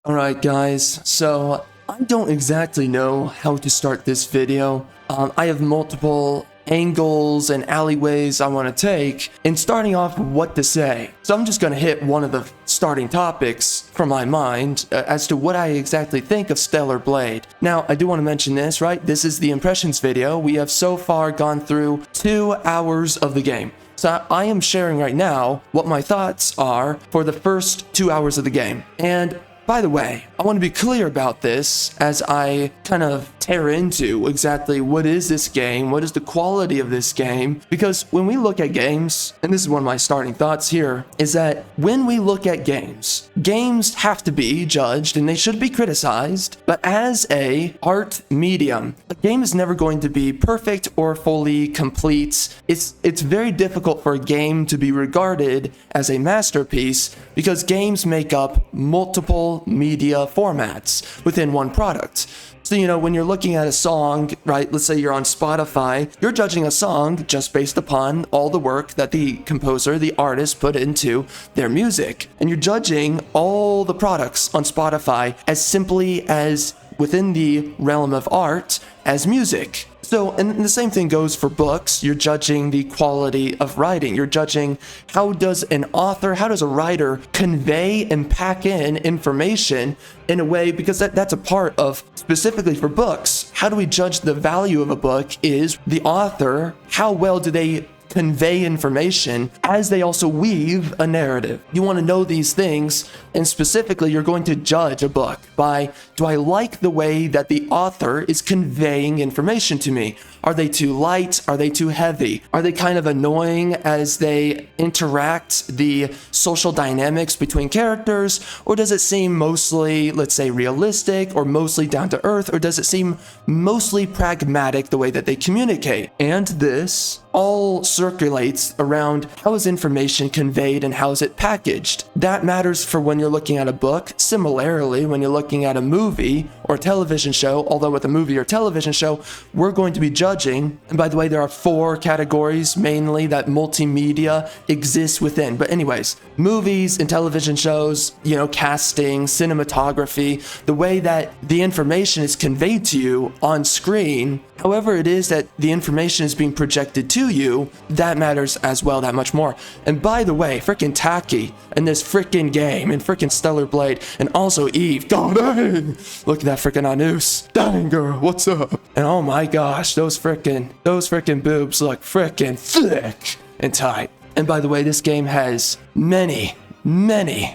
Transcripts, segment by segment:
Alright guys, so I don't exactly know how to start this video. I have multiple angles and alleyways I want to take in starting off what to say. So I'm just going to hit one of the starting topics from my mind as to what I exactly think of Stellar Blade. Now, I do want to mention this, right? This is the impressions video. We have so far gone through 2 hours of the game. So I am sharing right now what my thoughts are for the first 2 hours of the game. And by the way, I want to be clear about this as I kind of tear into exactly what is this game, what is the quality of this game, because when we look at games, and this is one of my starting thoughts here, is that when we look at games, games have to be judged and they should be criticized, but as a art medium, a game is never going to be perfect or fully complete. It's very difficult for a game to be regarded as a masterpiece because games make up multiple media formats within one product. So, when you're looking at a song, right, let's say you're on Spotify, you're judging a song just based upon all the work that the composer, the artist put into their music. And you're judging all the products on Spotify as simply as within the realm of art as music. So, and the same thing goes for books. You're judging the quality of writing. You're judging how does a writer convey and pack in information in a way, because that's a part of, specifically for books, how do we judge the value of a book is the author, how well do they convey information as they also weave a narrative. You want to know these things, and specifically you're going to judge a book by, do I like the way that the author is conveying information to me? Are they too light? Are they too heavy? Are they kind of annoying as they interact the social dynamics between characters? Or does it seem mostly, let's say, realistic or mostly down to earth? Or does it seem mostly pragmatic the way that they communicate? And this all circulates around how is information conveyed and how is it packaged. That matters for when you're looking at a book. Similarly, when you're looking at a movie or television show, although with a movie or television show, we're going to be judging. And by the way, there are 4 categories mainly that multimedia exists within. But anyways, movies and television shows, casting, cinematography, the way that the information is conveyed to you on screen, however it is that the information is being projected to you, that matters as well, that much more. And by the way, freaking Taki in this freaking game, and freaking Stellar Blade, and also Eve, god dang, look at that freaking Anus, dang girl, what's up? And oh my gosh, those freaking boobs look freaking thick and tight. And by the way, this game has many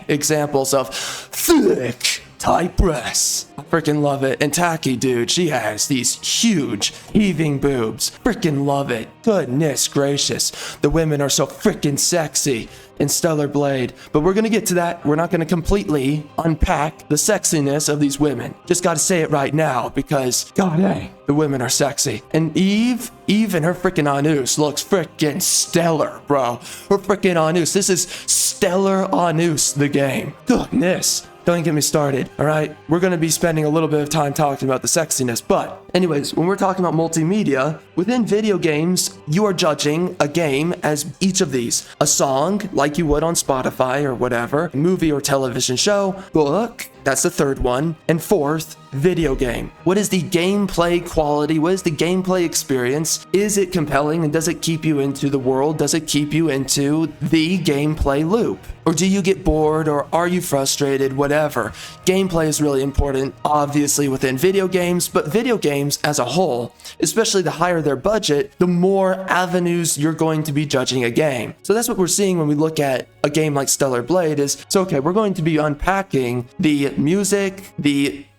examples of thick, tight breasts. I freaking love it. And Taki, dude, she has these huge heaving boobs. Freaking love it. Goodness gracious. The women are so freaking sexy in Stellar Blade. But we're gonna get to that. We're not gonna completely unpack the sexiness of these women. Just gotta say it right now because, god dang, the women are sexy. And Eve and her freaking Anus looks freaking stellar, bro. Her freaking Anus. This is Stellar Anus, the game. Goodness. Don't get me started, all right? We're going to be spending a little bit of time talking about the sexiness. But anyways, when we're talking about multimedia, within video games, you are judging a game as each of these. A song, like you would on Spotify or whatever, a movie or television show, book, that's the 3rd one, and 4th, video game. What is the gameplay quality? What is the gameplay experience? Is it compelling, and does it keep you into the world? Does it keep you into the gameplay loop? Or do you get bored, or are you frustrated? Whatever. Gameplay is really important, obviously, within video games, but video games as a whole, especially the higher their budget, the more avenues you're going to be judging a game. So that's what we're seeing when we look at a game like Stellar Blade is, so okay, we're going to be unpacking the music,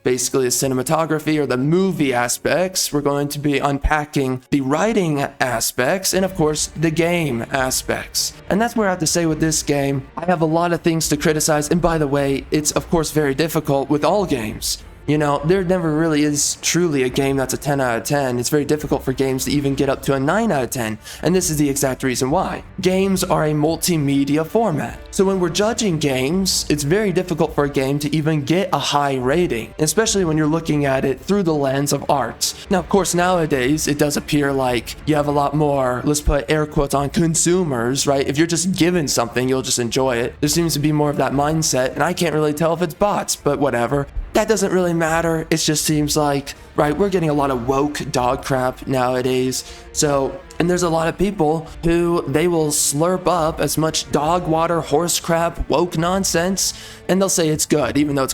basically the cinematography or the movie aspects. We're going to be unpacking the writing aspects and of course the game aspects. And that's where I have to say with this game, I have a lot of things to criticize. And by the way, it's of course very difficult with all games. You know, there never really is truly a game that's a 10 out of 10. It's very difficult for games to even get up to a 9 out of 10. And this is the exact reason why. Games are a multimedia format. So when we're judging games, it's very difficult for a game to even get a high rating, especially when you're looking at it through the lens of art. Now, of course, nowadays, it does appear like you have a lot more, let's put air quotes on, consumers, right? If you're just given something, you'll just enjoy it. There seems to be more of that mindset, and I can't really tell if it's bots, but whatever. That doesn't really matter. It just seems like, right, we're getting a lot of woke dog crap nowadays. So, and there's a lot of people who they will slurp up as much dog water, horse crap, woke nonsense, and they'll say it's good, even though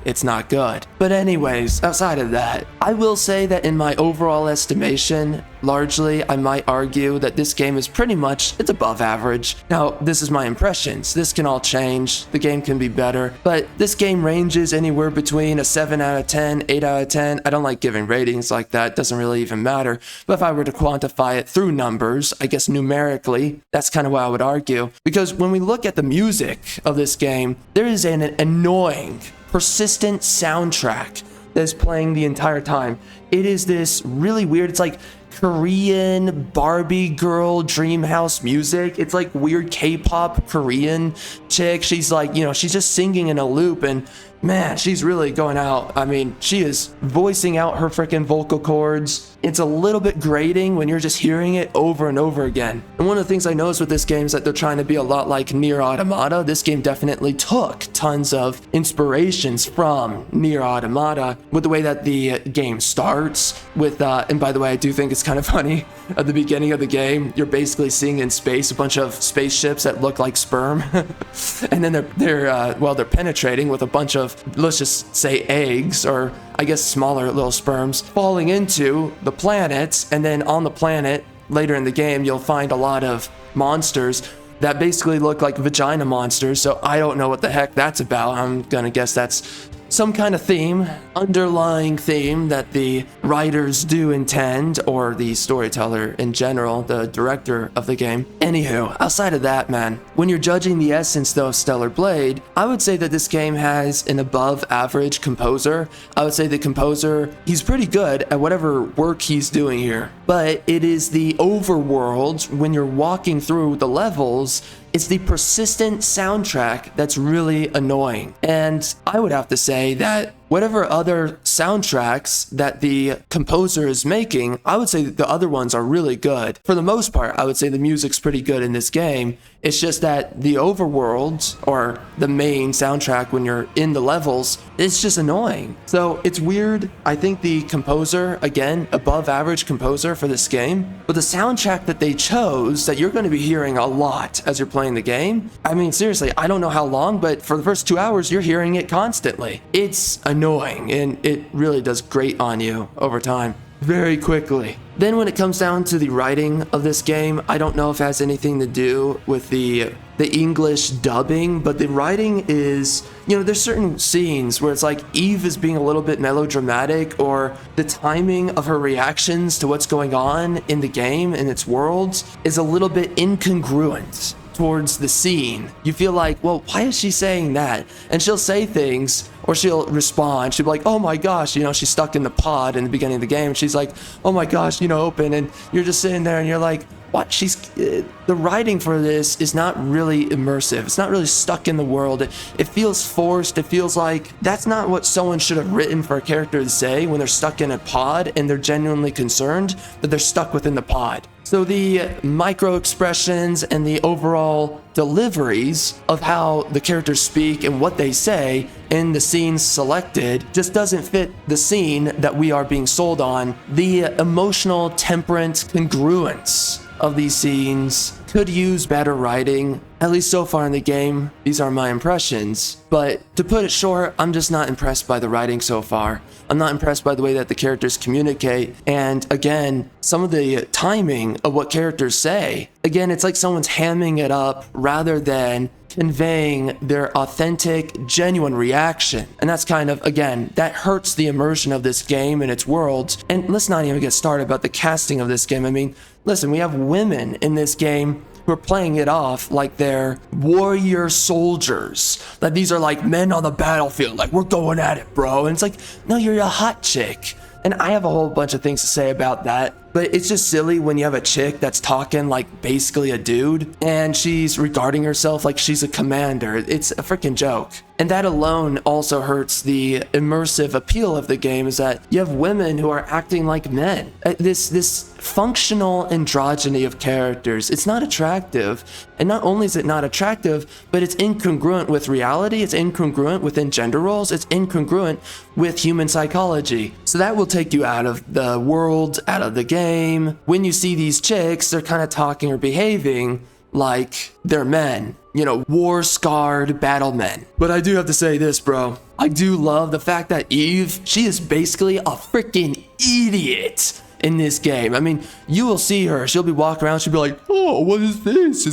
it's not good. But anyways, outside of that, I will say that in my overall estimation, largely, I might argue that this game is pretty much, it's above average. Now, this is my impressions. This can all change. The game can be better, but this game ranges anywhere between a 7 out of 10, 8 out of 10. I don't like giving ratings like that. It doesn't really even matter. But if I were to quantify it through numbers, I guess numerically, that's kind of what I would argue. Because when we look at the music of this game, there is an annoying, persistent soundtrack that is playing the entire time. It is this really weird, it's like Korean Barbie girl dream house music. It's like weird K-pop Korean chick. She's like, you know, she's just singing in a loop, and man, she's really going out. I mean, she is voicing out her freaking vocal cords. It's a little bit grating when you're just hearing it over and over again. And one of the things I noticed with this game is that they're trying to be a lot like Nier Automata. This game definitely took tons of inspirations from Nier Automata with the way that the game starts with, and by the way, I do think it's kind of funny. At the beginning of the game, you're basically seeing in space a bunch of spaceships that look like sperm. And then they're penetrating with a bunch of, let's just say, eggs, or I guess smaller little sperms, falling into the planet. And then on the planet, later in the game, you'll find a lot of monsters that basically look like vagina monsters. So I don't know what the heck that's about. I'm gonna guess that's some kind of theme, underlying theme that the writers do intend, or the storyteller in general, the director of the game. Anywho, outside of that, man, when you're judging the essence though of Stellar Blade, I would say that this game has an above average composer. I would say the composer, he's pretty good at whatever work he's doing here, but it is the overworld when you're walking through the levels. It's the persistent soundtrack that's really annoying. And I would have to say that whatever other soundtracks that the composer is making, I would say that the other ones are really good. For the most part, I would say the music's pretty good in this game. It's just that the overworld, or the main soundtrack when you're in the levels, it's just annoying. So it's weird. I think the composer, again, above average composer for this game, but the soundtrack that they chose, that you're going to be hearing a lot as you're playing the game, I mean, seriously, I don't know how long, but for the first 2 hours, you're hearing it constantly. It's annoying, and it really does grate on you over time very quickly. Then when it comes down to the writing of this game, I don't know if it has anything to do with the English dubbing, but the writing is, you know, there's certain scenes where it's like Eve is being a little bit melodramatic, or the timing of her reactions to what's going on in the game and its worlds is a little bit incongruent towards the scene. You feel like, well, why is she saying that? And she'll say things, or she'll respond. She'll be like, oh my gosh, you know, she's stuck in the pod in the beginning of the game. She's like, oh my gosh, you know, open. And you're just sitting there and you're like, what? The writing for this is not really immersive. It's not really stuck in the world. It feels forced. It feels like that's not what someone should have written for a character to say when they're stuck in a pod and they're genuinely concerned that they're stuck within the pod. So the micro expressions and the overall deliveries of how the characters speak and what they say in the scenes selected just doesn't fit the scene that we are being sold on. The emotional, temperate congruence of these scenes could use better writing. At least so far in the game, these are my impressions. But to put it short, I'm just not impressed by the writing so far. I'm not impressed by the way that the characters communicate. And again, some of the timing of what characters say. Again, it's like someone's hamming it up rather than conveying their authentic, genuine reaction. And that's kind of, again, that hurts the immersion of this game and its worlds. And let's not even get started about the casting of this game. I mean, listen, we have women in this game who are playing it off like they're warrior soldiers. That these are like men on the battlefield, like we're going at it, bro. And it's like, no, you're a hot chick. And I have a whole bunch of things to say about that. But it's just silly when you have a chick that's talking like basically a dude and she's regarding herself like she's a commander. It's a freaking joke. And that alone also hurts the immersive appeal of the game, is that you have women who are acting like men. This functional androgyny of characters, it's not attractive. And not only is it not attractive, but it's incongruent with reality, it's incongruent within gender roles, it's incongruent with human psychology. So that will take you out of the world, out of the game. When you see these chicks, they're kind of talking or behaving like they're men, you know, war-scarred battle men. But I do have to say this, bro. I do love the fact that Eve, she is basically a freaking idiot in this game. I mean, you will see her, she'll be walking around, she'll be like, oh, what is this?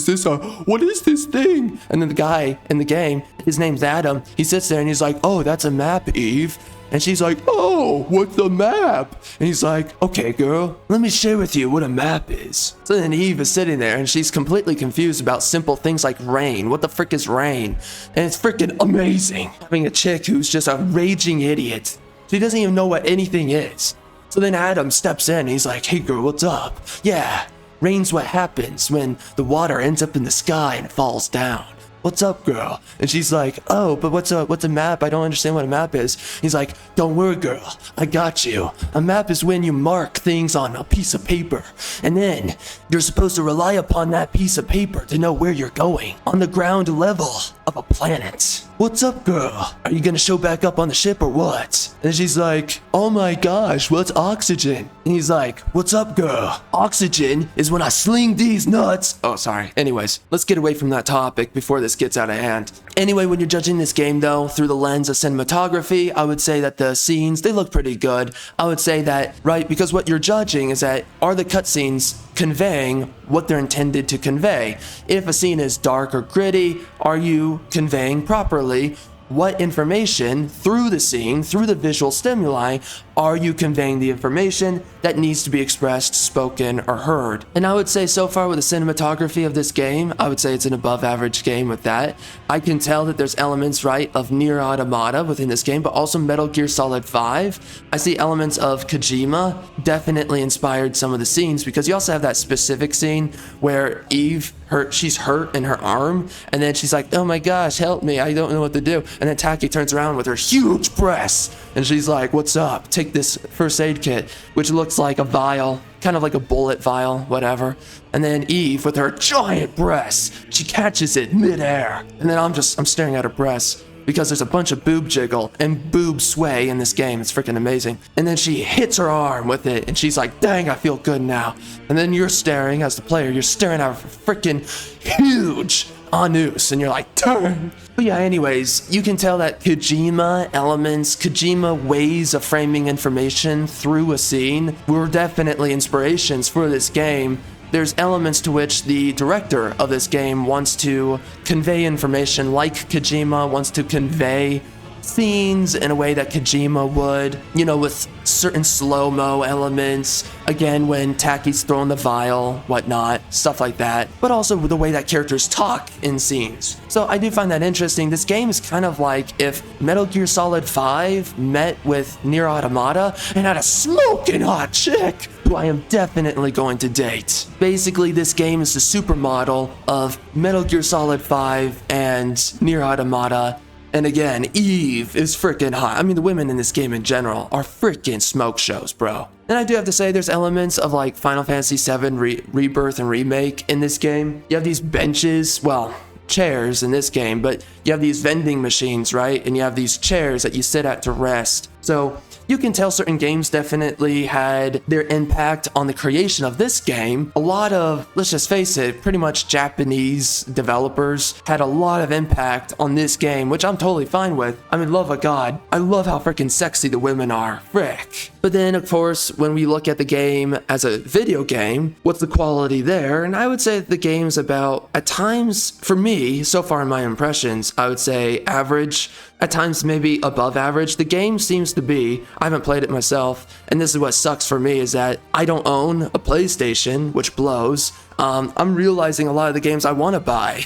What is this thing? And then the guy in the game, his name's Adam, he sits there and he's like, oh, that's a map, Eve. And she's like, oh, what's the map? And he's like, okay, girl, let me share with you what a map is. So then Eve is sitting there and she's completely confused about simple things like rain. What the frick is rain? And it's freaking amazing having a chick who's just a raging idiot. She doesn't even know what anything is. So then Adam steps in and he's like, hey girl, what's up? Yeah, rain's what happens when the water ends up in the sky and falls down. What's up, girl? And she's like, oh, but what's a map? I don't understand what a map is. He's like, don't worry, girl. I got you. A map is when you mark things on a piece of paper. And then you're supposed to rely upon that piece of paper to know where you're going on the ground level of a planet. What's up, girl? Are you gonna show back up on the ship or what? And she's like, oh my gosh, what's oxygen? And he's like, what's up, girl? Oxygen is when I sling these nuts. Oh, sorry. Anyways, let's get away from that topic before this gets out of hand. Anyway, when you're judging this game though, through the lens of cinematography, I would say that the scenes, they look pretty good. I would say that, right, because what you're judging is that, are the cutscenes conveying what they're intended to convey? If a scene is dark or gritty, are you conveying properly what information through the scene, through the visual stimuli, are you conveying the information that needs to be expressed, spoken, or heard? And I would say so far with the cinematography of this game, I would say it's an above average game with that. I can tell that there's elements, right, of Nier Automata within this game, but also Metal Gear Solid 5. I see elements of Kojima definitely inspired some of the scenes, because you also have that specific scene where Eve, she's hurt in her arm, and then she's like, oh my gosh, help me, I don't know what to do. And then Taki turns around with her huge breasts, and she's like, what's up? Take this first aid kit, which looks like a vial, kind of like a bullet vial, whatever. And then Eve, with her giant breasts, she catches it midair. And then I'm staring at her breasts, because there's a bunch of boob jiggle and boob sway in this game. It's freaking amazing. And then she hits her arm with it, and she's like, dang, I feel good now. And then you're staring, as the player, you're staring at her freaking huge anus, and you're like, turn. But yeah, anyways, you can tell that Kojima elements, Kojima ways of framing information through a scene were definitely inspirations for this game. There's elements to which the director of this game wants to convey information like Kojima wants to convey scenes in a way that Kojima would, you know, with certain slow-mo elements, again, when Taki's throwing the vial, whatnot, stuff like that, but also the way that characters talk in scenes. So I do find that interesting. This game is kind of like if Metal Gear Solid 5 met with Nier Automata and had a smoking hot chick who I am definitely going to date. Basically, this game is the supermodel of Metal Gear Solid 5 and Nier Automata. And again, Eve is freaking hot. I mean, the women in this game in general are freaking smoke shows, bro. And I do have to say, there's elements of like Final Fantasy VII Rebirth and Remake in this game. You have these benches, well, chairs in this game, but you have these vending machines, right? And you have these chairs that you sit at to rest. So you can tell certain games definitely had their impact on the creation of this game. A lot of, let's just face it, pretty much Japanese developers had a lot of impact on this game, which I'm totally fine with. I mean, love of God, I love how freaking sexy the women are, frick. But then, of course, when we look at the game as a video game, what's the quality there? And I would say the game's about, at times, for me, so far in my impressions, I would say average, at times maybe above average. The game seems to be, I haven't played it myself, and this is what sucks for me, is that I don't own a PlayStation, which blows. I'm realizing a lot of the games I want to buy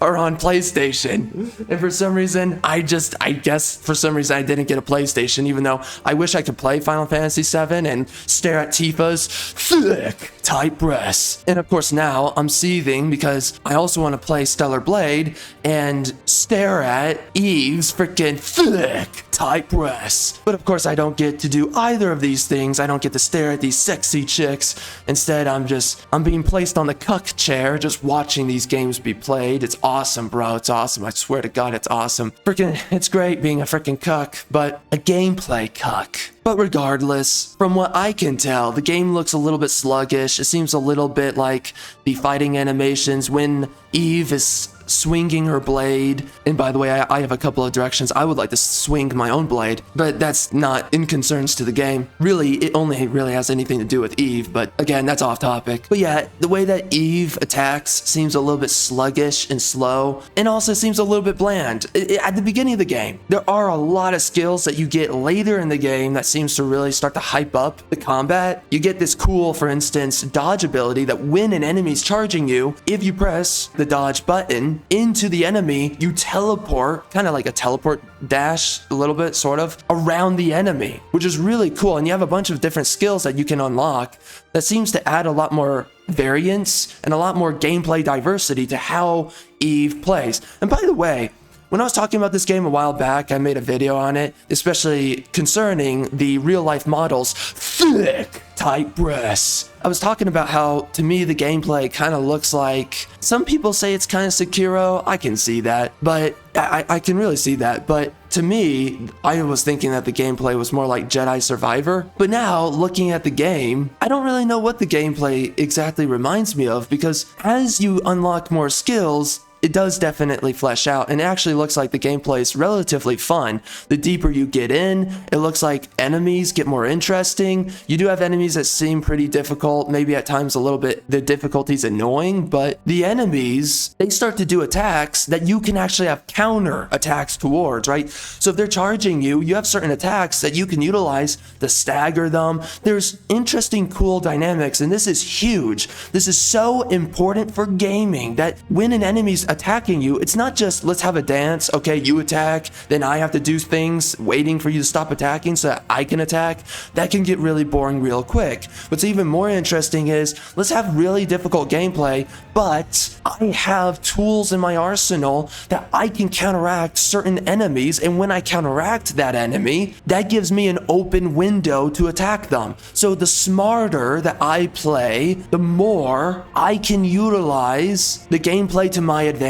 are on PlayStation. And for some reason, I guess for some reason I didn't get a PlayStation, even though I wish I could play Final Fantasy VII and stare at Tifa's thick, tight breasts. And of course now I'm seething because I also want to play Stellar Blade and stare at Eve's freaking thick, tight breasts. But of course I don't get to do either of these things. I don't get to stare at these sexy chicks. Instead, I'm being placed on the cuck chair, just watching these games be played. It's awesome, bro. It's awesome. I swear to God, it's awesome. It's great being a freaking cuck, but a gameplay cuck. But regardless, from what I can tell, the game looks a little bit sluggish. It seems a little bit like the fighting animations when Eve is swinging her blade. And by the way, I have a couple of directions I would like to swing my own blade, but that's not in concerns to the game. Really, it only really has anything to do with Eve, but again, that's off topic. But yeah, the way that Eve attacks seems a little bit sluggish and slow, and also seems a little bit bland. At the beginning of the game, there are a lot of skills that you get later in the game that seems to really start to hype up the combat. You get this cool, for instance, dodge ability that when an enemy's charging you, if you press the dodge button into the enemy, you teleport, kind of like a teleport dash, a little bit, sort of, around the enemy, which is really cool. And you have a bunch of different skills that you can unlock that seems to add a lot more variance and a lot more gameplay diversity to how Eve plays. And by the way, when I was talking about this game a while back, I made a video on it, especially concerning the real-life model's thick, tight breasts. I was talking about how, to me, the gameplay kind of looks like... Some people say it's kind of Sekiro. I can see that, but I can really see that. But to me, I was thinking that the gameplay was more like Jedi Survivor. But now, looking at the game, I don't really know what the gameplay exactly reminds me of, because as you unlock more skills, it does definitely flesh out, and it actually looks like the gameplay is relatively fun. The deeper you get in, it looks like enemies get more interesting. You do have enemies that seem pretty difficult, maybe at times a little bit, the difficulty's annoying, but the enemies, they start to do attacks that you can actually have counter attacks towards, right? So if they're charging you, you have certain attacks that you can utilize to stagger them. There's interesting, cool dynamics, and this is huge. This is so important for gaming, that when an enemy's attacking you, it's not just let's have a dance, okay, you attack, then I have to do things waiting for you to stop attacking so that I can attack. That can get really boring real quick. What's even more interesting is let's have really difficult gameplay, but I have tools in my arsenal that I can counteract certain enemies, and when I counteract that enemy, that gives me an open window to attack them. So the smarter that I play, the more I can utilize the gameplay to my advantage.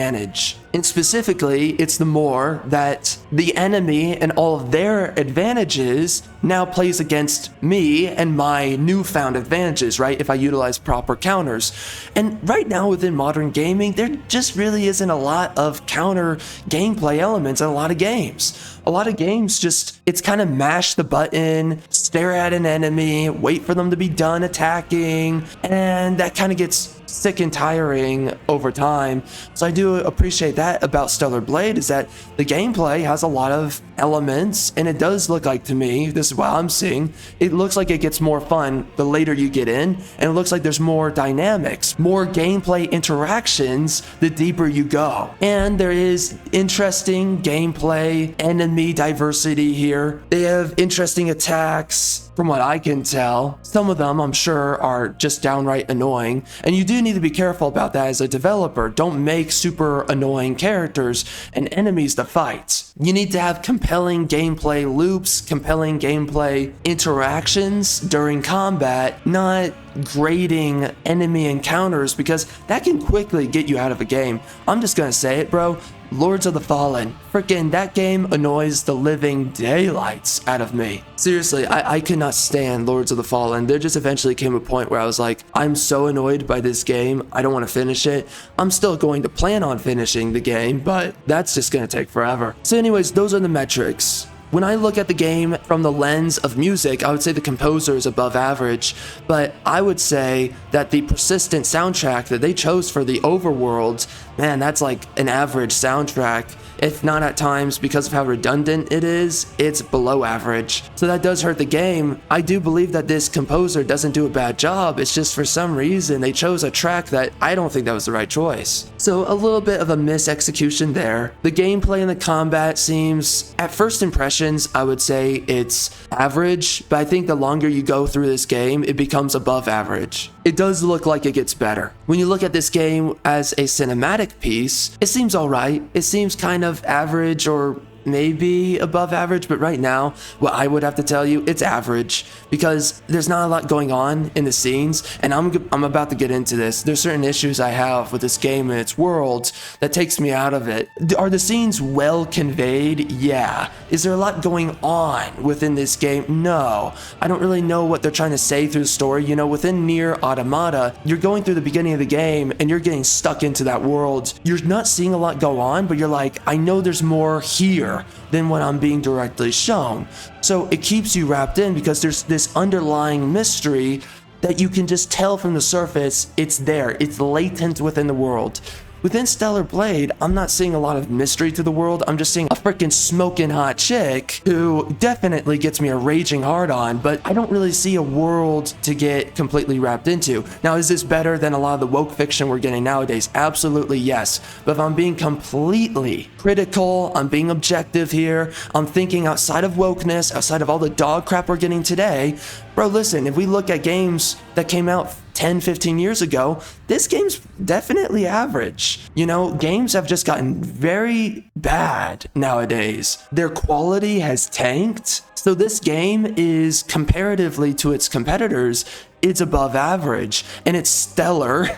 And specifically, it's the more that the enemy and all of their advantages now plays against me and my newfound advantages, right? If I utilize proper counters. And right now within modern gaming, there just really isn't a lot of counter gameplay elements in a lot of games. A lot of games just, it's kind of mash the button, stare at an enemy, wait for them to be done attacking, and that kind of gets sick and tiring over time. So I do appreciate that about Stellar Blade, is that the gameplay has a lot of elements, and it does look like, to me, this is what I'm seeing, it looks like it gets more fun the later you get in, and it looks like there's more dynamics, more gameplay interactions the deeper you go. And there is interesting gameplay, enemy diversity here. They have interesting attacks, from what I can tell. Some of them, I'm sure, are just downright annoying, and you do need to be careful about that as a developer. Don't make super annoying characters and enemies to fight. You need to have compelling gameplay loops, compelling gameplay interactions during combat, not grading enemy encounters, because that can quickly get you out of a game. I'm just gonna say it, bro. Lords of the Fallen. Freaking that game annoys the living daylights out of me. Seriously, I could not stand Lords of the Fallen. There just eventually came a point where I was like, I'm so annoyed by this game, I don't want to finish it. I'm still going to plan on finishing the game, but that's just gonna take forever. So anyways, those are the metrics. When I look at the game from the lens of music, I would say the composer is above average, but I would say that the persistent soundtrack that they chose for the overworld, man, that's like an average soundtrack. if not at times because of how redundant it is, it's below average. So that does hurt the game. I do believe that this composer doesn't do a bad job. It's just for some reason they chose a track that I don't think that was the right choice. So a little bit of a mis-execution there. The gameplay and the combat seems, at first impressions, I would say it's average, but I think the longer you go through this game, it becomes above average. It does look like it gets better. When you look at this game as a cinematic piece, it seems alright. It seems kind of average or maybe above average, but right now, what I would have to tell you, it's average because there's not a lot going on in the scenes, and I'm about to get into this. There's certain issues I have with this game and its world that takes me out of it. Are the scenes well conveyed? Yeah. Is there a lot going on within this game? No. I don't really know what they're trying to say through the story. You know, within Nier Automata, you're going through the beginning of the game and you're getting stuck into that world. You're not seeing a lot go on, but you're like, I know there's more here than what I'm being directly shown. So it keeps you wrapped in because there's this underlying mystery that you can just tell from the surface. It's there. It's latent within the world. Within Stellar Blade, I'm not seeing a lot of mystery to the world. I'm just seeing a freaking smoking hot chick who definitely gets me a raging hard on, but I don't really see a world to get completely wrapped into. Now, is this better than a lot of the woke fiction we're getting nowadays? Absolutely yes. But if I'm being completely critical, I'm being objective here, I'm thinking outside of wokeness, outside of all the dog crap we're getting today, bro, listen, if we look at games that came out 10, 15 years ago, this game's definitely average. You know, games have just gotten very bad nowadays. Their quality has tanked. So this game is, comparatively to its competitors, it's above average, and it's stellar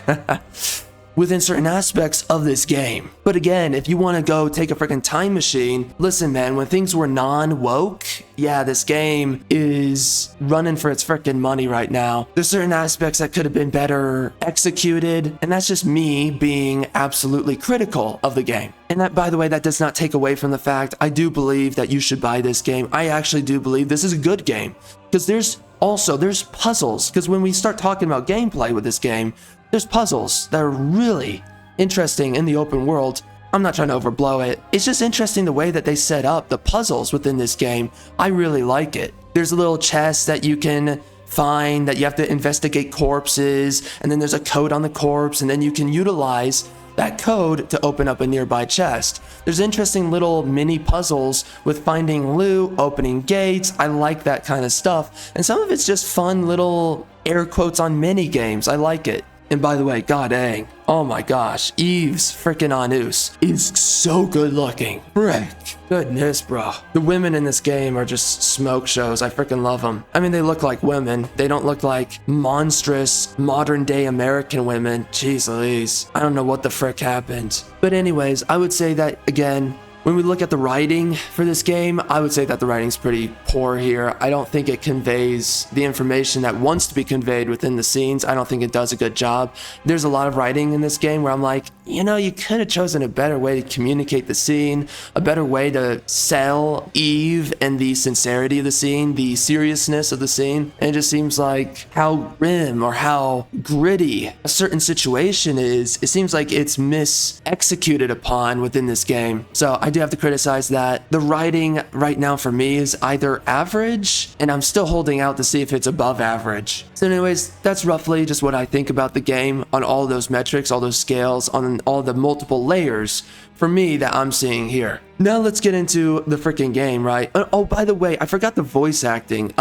within certain aspects of this game. But again, if you want to go take a freaking time machine, listen, man, when things were non-woke, yeah, this game is running for its freaking money right now. There's certain aspects that could have been better executed, and that's just me being absolutely critical of the game. And that, by the way, that does not take away from the fact I do believe that you should buy this game. I actually do believe this is a good game, because there's puzzles, because when we start talking about gameplay with this game, there's puzzles that are really interesting in the open world. I'm not trying to overblow it. It's just interesting the way that they set up the puzzles within this game. I really like it. There's a little chest that you can find that you have to investigate corpses, and then there's a code on the corpse, and then you can utilize that code to open up a nearby chest. There's interesting little mini puzzles with finding loot, opening gates. I like that kind of stuff. And some of it's just fun little air quotes on mini games. I like it. And by the way, god dang, oh my gosh, Eve's freaking Anus is so good looking. Frick. Goodness, bro. The women in this game are just smoke shows. I freaking love them. I mean, they look like women. They don't look like monstrous modern day American women. Jeez Louise. I don't know what the frick happened. But anyways, I would say that, again, when we look at the writing for this game, I would say that the writing's pretty poor here. I don't think it conveys the information that wants to be conveyed within the scenes. I don't think it does a good job. There's a lot of writing in this game where I'm like, you know, you could have chosen a better way to communicate the scene, a better way to sell Eve and the sincerity of the scene, the seriousness of the scene. And it just seems like how grim or how gritty a certain situation is, it seems like it's mis-executed upon within this game. So I do have to criticize that. The writing right now for me is either average, and I'm still holding out to see if it's above average. So anyways, that's roughly just what I think about the game on all those metrics, all those scales, on all the multiple layers for me that I'm seeing here. Now let's get into the freaking game, right? Oh, by the way, I forgot the voice acting.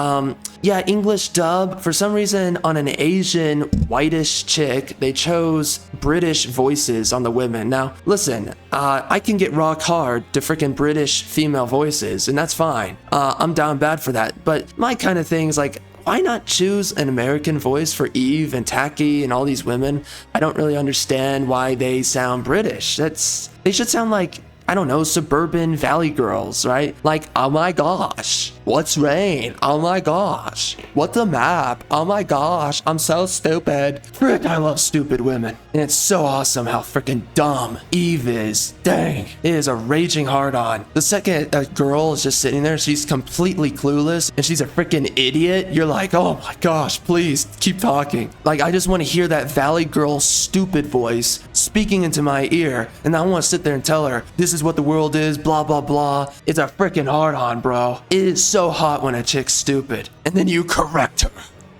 Yeah, English dub. For some reason, on an Asian whitish chick, they chose British voices on the women. Now, listen, I can get rock hard to freaking British female voices, and that's fine. I'm down bad for that. But my kind of thing is like, why not choose an American voice for Eve and Taki and all these women? I don't really understand why they sound British. They should sound like, I don't know, suburban valley girls, right? Like, oh my gosh, What's rain? Oh my gosh. What's a map? Oh my gosh, I'm so stupid. Frick, I love stupid women. And it's so awesome how freaking dumb Eve is. Dang, it is a raging hard-on. The second a girl is just sitting there, she's completely clueless, and she's a freaking idiot, you're like, oh my gosh, please keep talking. Like, I just want to hear that Valley Girl stupid voice speaking into my ear, and I want to sit there and tell her, this is what the world is, blah, blah, blah. It's a freaking hard-on, bro. It is so hot when a chick's stupid, and then you correct her.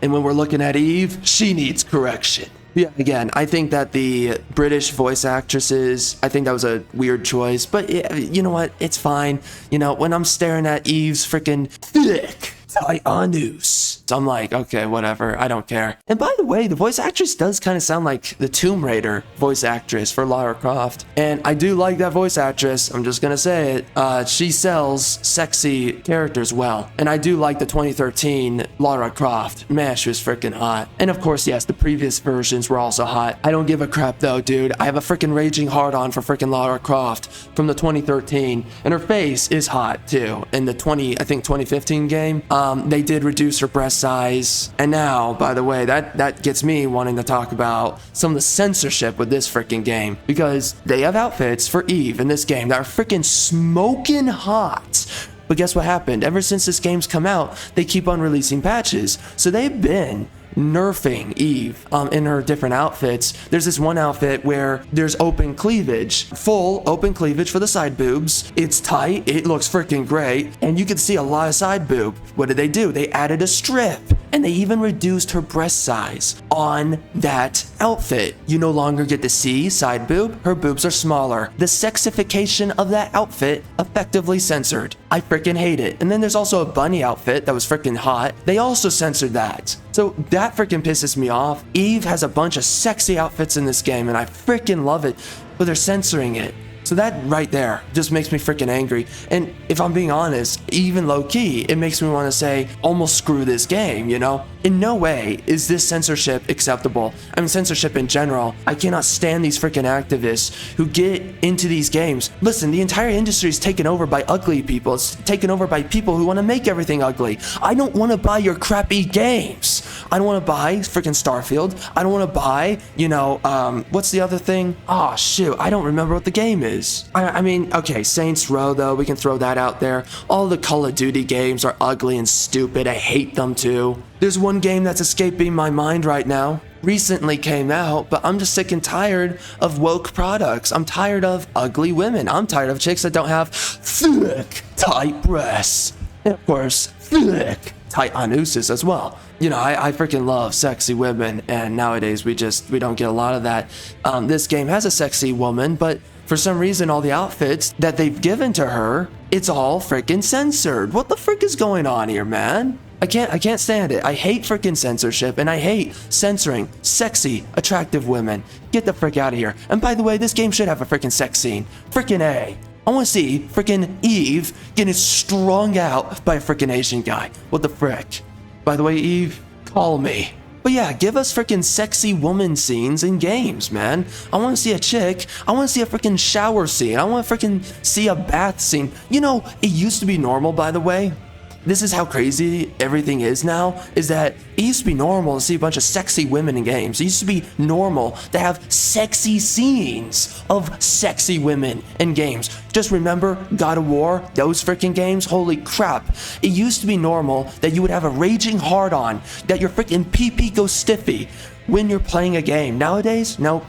And when we're looking at Eve, she needs correction. Yeah, again, I think that the British voice actresses, I think that was a weird choice, but you know what? It's fine. You know, when I'm staring at Eve's freaking thick anus, I'm like, okay, whatever, I don't care. And by the way, the voice actress does kind of sound like the Tomb Raider voice actress for Lara Croft. And I do like that voice actress, I'm just gonna say it. She sells sexy characters well. And I do like the 2013 Lara Croft. Man, she was freaking hot. And of course, yes, the previous versions were also hot. I don't give a crap though, dude. I have a freaking raging hard-on for freaking Lara Croft from the 2013. And her face is hot too. In the 2015 game, they did reduce her breast size. And now, by the way, that gets me wanting to talk about some of the censorship with this freaking game, because they have outfits for Eve in this game that are freaking smoking hot. But guess what happened? Ever since this game's come out, they keep on releasing patches. So they've been nerfing Eve in her different outfits. There's this one outfit where there's open cleavage, full open cleavage for the side boobs. It's tight, it looks freaking great, and you can see a lot of side boob. What did they do? They added a strip, and they even reduced her breast size on that outfit. You no longer get to see side boob, her boobs are smaller. The sexification of that outfit effectively censored. I freaking hate it. And then there's also a bunny outfit that was freaking hot. They also censored that. So that freaking pisses me off. Eve has a bunch of sexy outfits in this game, and I freaking love it, but they're censoring it. So that right there just makes me freaking angry. And if I'm being honest, even low-key, it makes me want to say, almost screw this game, you know? In no way is this censorship acceptable. I mean, censorship in general. I cannot stand these freaking activists who get into these games. Listen, the entire industry is taken over by ugly people. It's taken over by people who want to make everything ugly. I don't want to buy your crappy games. I don't want to buy freaking Starfield. I don't want to buy, you know, what's the other thing? Oh, shoot, I don't remember what the game is. I mean, okay, Saints Row, though, we can throw that out there. All the Call of Duty games are ugly and stupid. I hate them, too. There's one game that's escaping my mind right now. Recently came out, but I'm just sick and tired of woke products. I'm tired of ugly women. I'm tired of chicks that don't have thick, tight breasts. And of course, thick, tight anuses as well. You know, I freaking love sexy women, and nowadays we don't get a lot of that. This game has a sexy woman, but for some reason all the outfits that they've given to her, it's all freaking censored. What the frick is going on here, man? I can't stand it. I hate freaking censorship, and I hate censoring sexy, attractive women. Get the frick out of here. And by the way, this game should have a freaking sex scene. Freaking A. I want to see freaking Eve getting strung out by a freaking Asian guy. What the frick? By the way, Eve, call me. But yeah, give us freaking sexy woman scenes in games, man. I want to see a chick. I want to see a freaking shower scene. I want to freaking see a bath scene. You know, it used to be normal, by the way. This is how crazy everything is now, is that it used to be normal to see a bunch of sexy women in games. It used to be normal to have sexy scenes of sexy women in games. Just remember God of War, those freaking games? Holy crap. It used to be normal that you would have a raging hard-on, that your freaking pee-pee goes stiffy when you're playing a game. Nowadays, nope.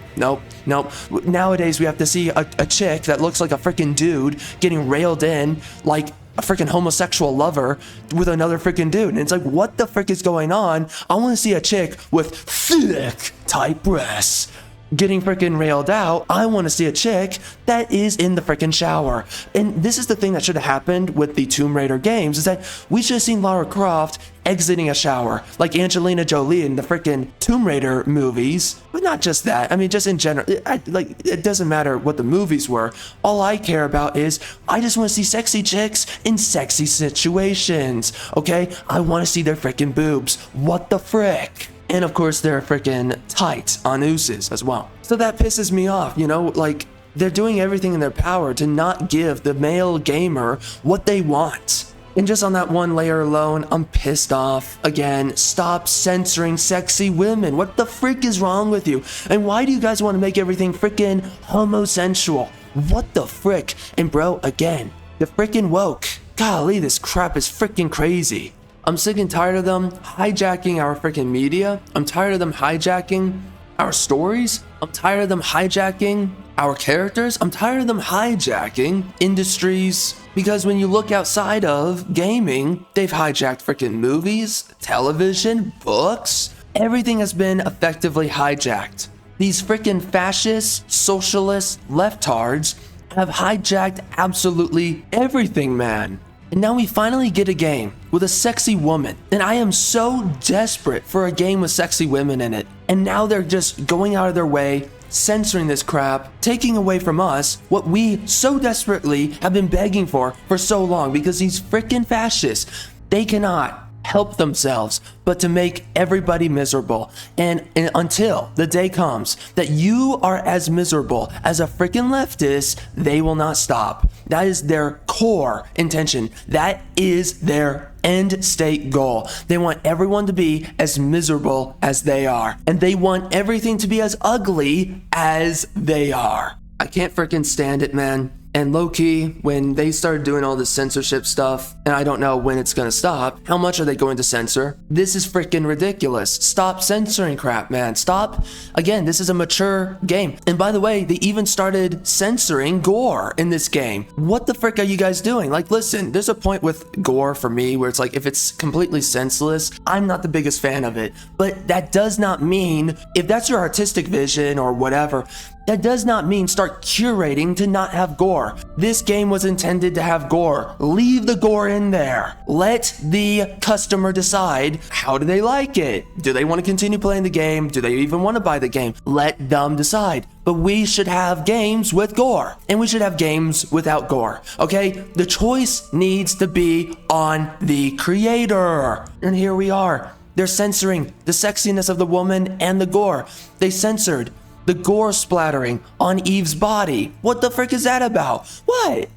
Nowadays, we have to see a chick that looks like a freaking dude getting railed in like a freaking homosexual lover with another freaking dude. And it's like, what the frick is going on? I want to see a chick with thick, tight breasts getting freaking railed out. I want to see a chick that is in the freaking shower. And this is the thing that should have happened with the Tomb Raider games, is that we should have seen Lara Croft exiting a shower like Angelina Jolie in the freaking Tomb Raider movies. But not just that. I mean, just in general, it doesn't matter what the movies were. All I care about is I just want to see sexy chicks in sexy situations. Okay? I want to see their freaking boobs. What the frick? And of course, they're freaking tight on ooses as well. So that pisses me off, you know, like they're doing everything in their power to not give the male gamer what they want. And just on that one layer alone, I'm pissed off. Again, stop censoring sexy women. What the frick is wrong with you? And why do you guys want to make everything frickin' homosensual? What the frick? And bro, again, the frickin' woke. Golly, this crap is frickin' crazy. I'm sick and tired of them hijacking our frickin' media. I'm tired of them hijacking our stories. I'm tired of them hijacking our characters. I'm tired of them hijacking industries. Because when you look outside of gaming, they've hijacked freaking movies, television, books. Everything has been effectively hijacked. These freaking fascist, socialist, leftards have hijacked absolutely everything, man. And now we finally get a game with a sexy woman. And I am so desperate for a game with sexy women in it. And now they're just going out of their way, censoring this crap, taking away from us what we so desperately have been begging for so long, because these freaking fascists, they cannot help themselves but to make everybody miserable. And until the day comes that you are as miserable as a freaking leftist, they will not stop. That is their core intention. That is their end state goal. They want everyone to be as miserable as they are. And they want everything to be as ugly as they are. I can't freaking stand it, man. And low-key, when they started doing all this censorship stuff, and I don't know when it's gonna stop, how much are they going to censor? This is freaking ridiculous. Stop censoring crap, man. Stop. Again, this is a mature game. And by the way, they even started censoring gore in this game. What the frick are you guys doing? Like, listen, there's a point with gore for me where it's like, if it's completely senseless, I'm not the biggest fan of it. But that does not mean, if that's your artistic vision or whatever, that does not mean start curating to not have gore. This game was intended to have gore. Leave the gore in there. Let the customer decide, how do they like it? Do they want to continue playing the game? Do they even want to buy the game? Let them decide. But we should have games with gore, and we should have games without gore, okay? The choice needs to be on the creator. And here we are. They're censoring the sexiness of the woman and the gore. They censored the gore splattering on Eve's body. What the frick is that about? What?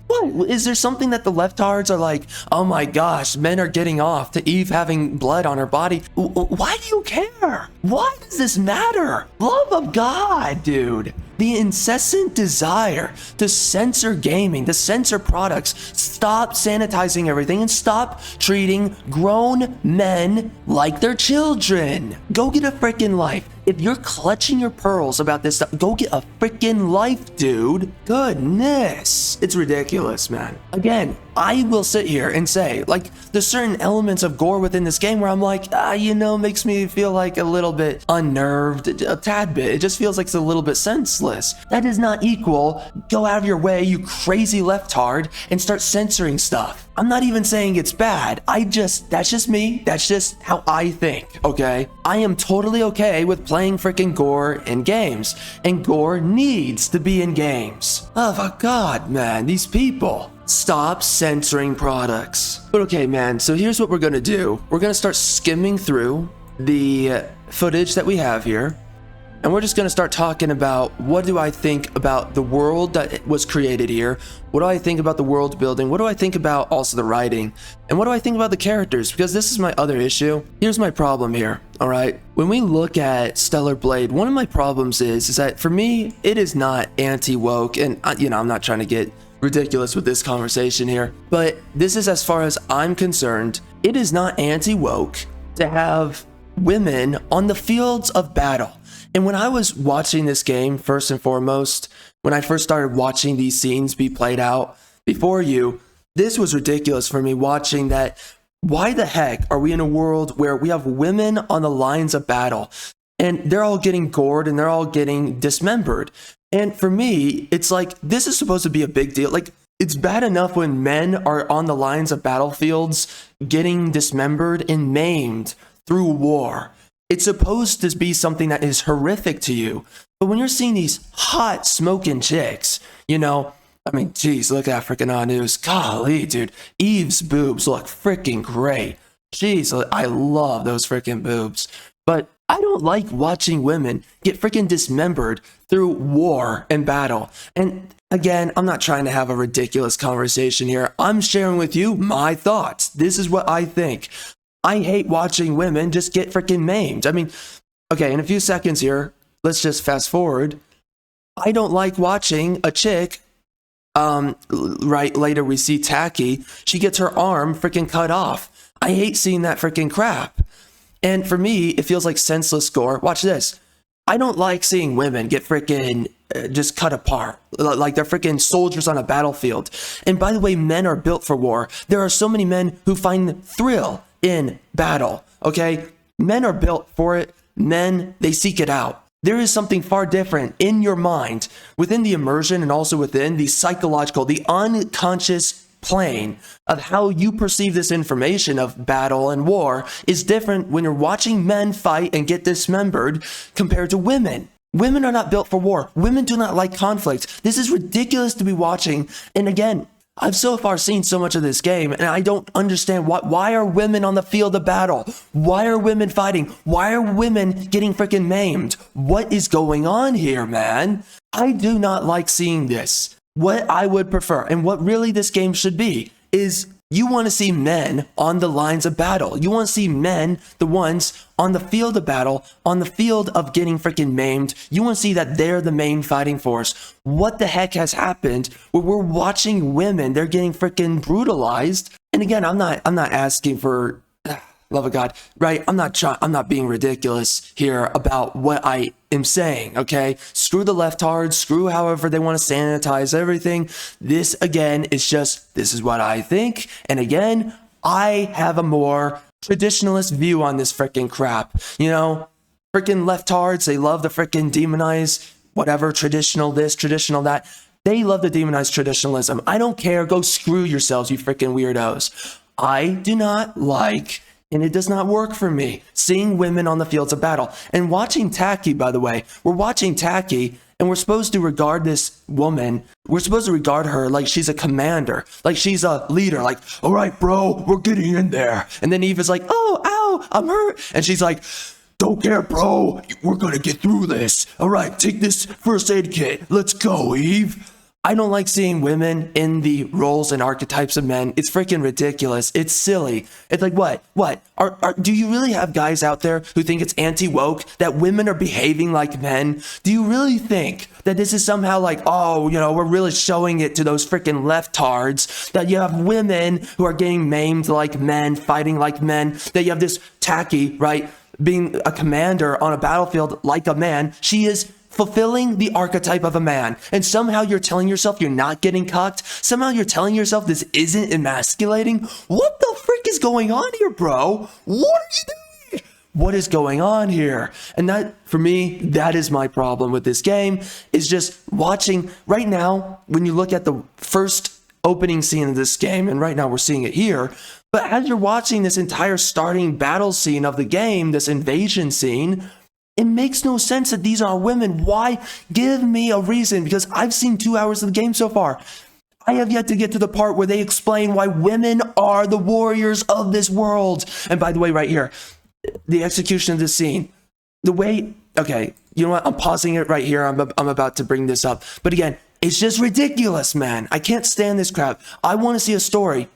Is there something that the leftards are like, oh my gosh, men are getting off to Eve having blood on her body? Why do you care? Why does this matter? Love of God, dude. The incessant desire to censor gaming, to censor products. Stop sanitizing everything and stop treating grown men like they're children. Go get a freaking life. If you're clutching your pearls about this stuff, go get a freaking life, dude. Goodness. It's ridiculous, man. Again, I will sit here and say, like, there's certain elements of gore within this game where I'm like, makes me feel like a little bit unnerved, a tad bit. It just feels like it's a little bit senseless. That does not equal, go out of your way, you crazy leftard, and start censoring stuff. I'm not even saying it's bad. That's just me. That's just how I think, okay? I am totally okay with playing freaking gore in games, and gore needs to be in games. Oh my God, man, these people. Stop censoring products. But okay, man, so here's what we're gonna do. We're gonna start skimming through the footage that we have here, and we're just gonna start talking about what do I think about the world that was created here, what do I think about the world building, what do I think about also the writing, and what do I think about the characters, because this is my other issue. Here's my problem here, all right? When we look at Stellar Blade, one of my problems is that for me, it is not anti-woke, and I'm not trying to get ridiculous with this conversation here, but this is as far as I'm concerned. It is not anti-woke to have women on the fields of battle. And when I was watching this game, first and foremost, when I first started watching these scenes be played out before you, this was ridiculous for me watching that. Why the heck are we in a world where we have women on the lines of battle and they're all getting gored and they're all getting dismembered? And for me, it's like, this is supposed to be a big deal. Like, it's bad enough when men are on the lines of battlefields getting dismembered and maimed through war. It's supposed to be something that is horrific to you. But when you're seeing these hot smoking chicks, geez, look at freaking on news. Golly, dude, Eve's boobs look freaking great. Jeez, I love those freaking boobs. But I don't like watching women get freaking dismembered through war and battle. And again, I'm not trying to have a ridiculous conversation here. I'm sharing with you my thoughts. This is what I think. I hate watching women just get freaking maimed. I mean, okay, in a few seconds here, let's just fast forward. I don't like watching a chick, right later we see Tacky, she gets her arm freaking cut off. I hate seeing that freaking crap. And for me, it feels like senseless gore. Watch this. I don't like seeing women get freaking just cut apart, like they're freaking soldiers on a battlefield. And by the way, men are built for war. There are so many men who find thrill in battle, okay? Men are built for it. Men, they seek it out. There is something far different in your mind, within the immersion and also within the psychological, the unconscious plane of how you perceive this information of battle and war is different when you're watching men fight and get dismembered compared to women. Women are not built for war. Women do not like conflict. This is ridiculous to be watching. And again, I've so far seen so much of this game, and I don't understand why are women on the field of battle? Why are women fighting? Why are women getting freaking maimed? What is going on here, man? I do not like seeing this. What I would prefer, and what really this game should be, is you want to see men on the lines of battle. You want to see men, the ones on the field of battle, on the field of getting freaking maimed. You want to see that they're the main fighting force. What the heck has happened where we're watching women, they're getting freaking brutalized? And again, I'm not asking for love of God, right? I'm not being ridiculous here about what I am saying, okay? Screw the leftards, screw however they want to sanitize everything. This, again, is just, this is what I think. And again, I have a more traditionalist view on this freaking crap. You know, freaking leftards, they love to freaking demonize whatever, traditional this, traditional that. They love to demonize traditionalism. I don't care. Go screw yourselves, you freaking weirdos. I do not like, and it does not work for me, seeing women on the fields of battle. And watching Tacky, by the way, we're watching Tacky, and we're supposed to regard this woman, we're supposed to regard her like she's a commander, like she's a leader, like, all right, bro, we're getting in there. And then Eve is like, oh, ow, I'm hurt. And she's like, don't care, bro, we're gonna get through this. All right, take this first aid kit. Let's go, Eve. I don't like seeing women in the roles and archetypes of men. It's freaking ridiculous. It's silly. It's like, what? Do you really have guys out there who think it's anti-woke, that women are behaving like men? Do you really think that this is somehow like, oh, you know, we're really showing it to those freaking leftards, that you have women who are getting maimed like men, fighting like men, that you have this Tacky, right, being a commander on a battlefield like a man? She is fulfilling the archetype of a man, and somehow you're telling yourself you're not getting cucked? Somehow you're telling yourself this isn't emasculating? What the frick is going on here, bro? What are you doing? What is going on here? And that, for me, that is my problem with this game, is just watching. Right now, when you look at the first opening scene of this game, and right now we're seeing it here, but as you're watching this entire starting battle scene of the game, this invasion scene, it makes no sense that these are women. Why? Give me a reason, because I've seen 2 hours of the game so far. I have yet to get to the part where they explain why women are the warriors of this world. And by the way, right here, the execution of this scene, the way, okay, you know what? I'm pausing it right here. I'm about to bring this up. But again, it's just ridiculous, man. I can't stand this crap. I want to see a story.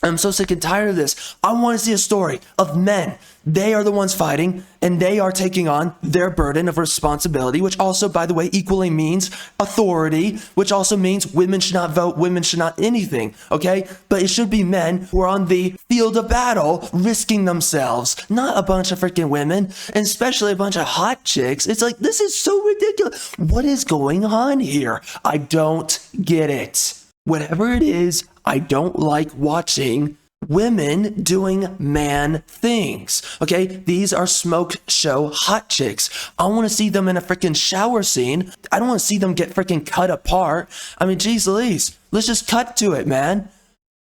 I'm so sick and tired of this. I want to see a story of men. They are the ones fighting, and they are taking on their burden of responsibility, which also, by the way, equally means authority, which also means women should not vote, women should not anything, okay? But it should be men who are on the field of battle risking themselves, not a bunch of freaking women, and especially a bunch of hot chicks. It's like, this is so ridiculous. What is going on here? I don't get it. Whatever it is, I don't like watching women doing man things, okay? These are smoke show hot chicks. I want to see them in a freaking shower scene. I don't want to see them get freaking cut apart. I mean, geez Louise, let's just cut to it, man.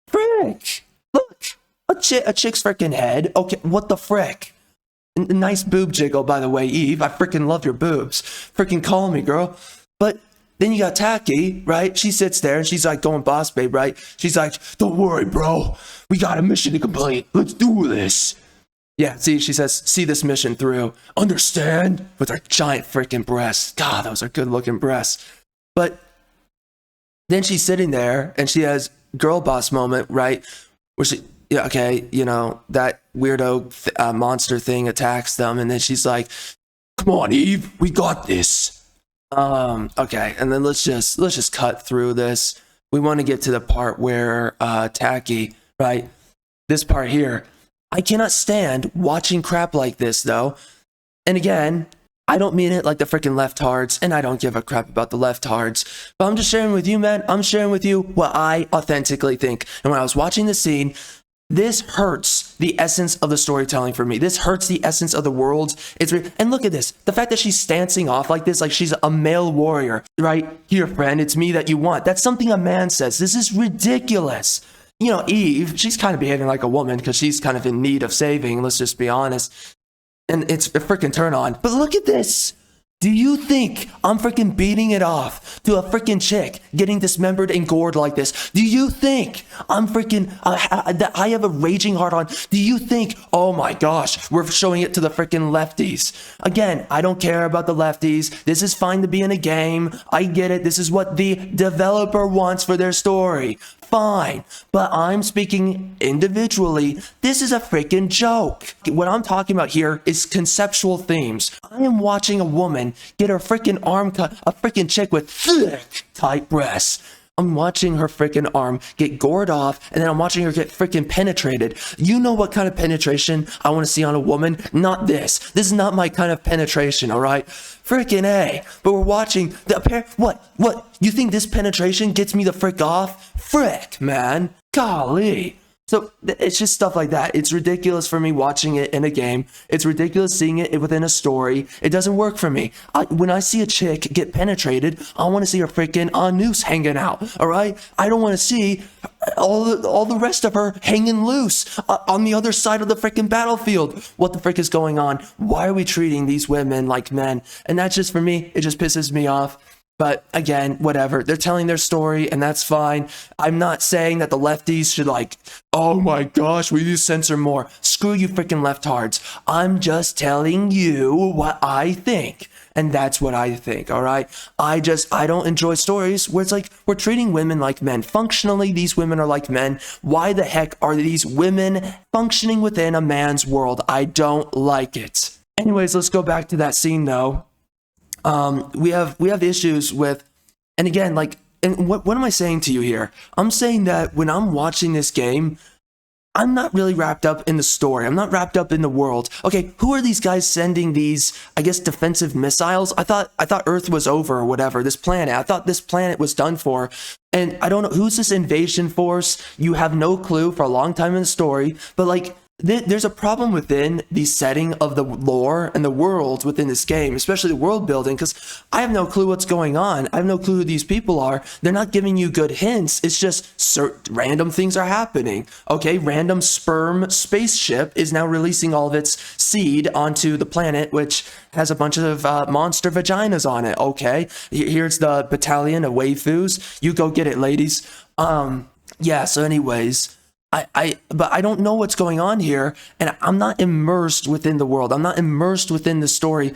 Frick. Look, a chick's freaking head. Okay, what the frick? Nice boob jiggle, by the way, Eve. I freaking love your boobs. Freaking call me, girl. But then you got Tacky, right? She sits there and she's like going boss babe, right? She's like, don't worry, bro. We got a mission to complete. Let's do this. Yeah, see, she says, see this mission through. Understand? With her giant freaking breasts. God, those are good looking breasts. But then she's sitting there and she has girl boss moment, right? Where she, yeah, okay, you know, that weirdo monster thing attacks them. And then she's like, come on, Eve, we got this. Okay. And then let's just cut through this. We want to get to the part where, Tacky, right? This part here. I cannot stand watching crap like this, though. And again, I don't mean it like the freaking leftards, and I don't give a crap about the leftards. But I'm just sharing with you, man. I'm sharing with you what I authentically think. And when I was watching the scene, this hurts the essence of the storytelling for me. This hurts the essence of the world. And look at this. The fact that she's stancing off like this, like she's a male warrior, right? Here, friend, it's me that you want. That's something a man says. This is ridiculous. You know, Eve, she's kind of behaving like a woman because she's kind of in need of saving, let's just be honest. And it's a freaking turn on. But look at this. Do you think I'm freaking beating it off to a freaking chick getting dismembered and gored like this? Do you think I'm freaking, that I have a raging heart on? Do you think, oh my gosh, we're showing it to the freaking lefties? Again, I don't care about the lefties. This is fine to be in a game. I get it. This is what the developer wants for their story. Fine, but I'm speaking individually. This is a freaking joke. What I'm talking about here is conceptual themes. I am watching a woman get her freaking arm cut, a freaking chick with thick, tight breasts. I'm watching her freaking arm get gored off, and then I'm watching her get freaking penetrated. You know what kind of penetration I want to see on a woman? Not this. This is not my kind of penetration, all right? Freaking A. But we're watching the pair. What? You think this penetration gets me the frick off? Frick, man. Golly. So it's just stuff like that. It's ridiculous for me watching it in a game. It's ridiculous seeing it within a story. It doesn't work for me. When I see a chick get penetrated, I want to see her freaking noose hanging out. All right? I don't want to see all the rest of her hanging loose on the other side of the freaking battlefield. What the frick is going on? Why are we treating these women like men? And that's just, for me, it just pisses me off. But again, whatever. They're telling their story, and that's fine. I'm not saying that the lefties should like, oh my gosh, we need to censor more. Screw you freaking leftards. I'm just telling you what I think. And that's what I think, all right? I don't enjoy stories where it's like we're treating women like men. Functionally, these women are like men. Why the heck are these women functioning within a man's world? I don't like it. Anyways, let's go back to that scene, though. We have issues with, and again, like, and what am I saying to you here? I'm saying that when I'm watching this game, I'm not really wrapped up in the story. I'm not wrapped up in the world. Okay, who are these guys sending these, I guess, defensive missiles? I thought Earth was over or whatever, this planet. I thought this planet was done for. And I don't know, who's this invasion force? You have no clue for a long time in the story, but like, there's a problem within the setting of the lore and the world within this game, especially the world building, because I have no clue what's going on. I have no clue who these people are. They're not giving you good hints. It's just random things are happening. Okay, random sperm spaceship is now releasing all of its seed onto the planet, which has a bunch of monster vaginas on it. Okay, here's the battalion of waifus. You go get it, ladies. Yeah, so anyways, but I don't know what's going on here, and I'm not immersed within the world. I'm not immersed within the story.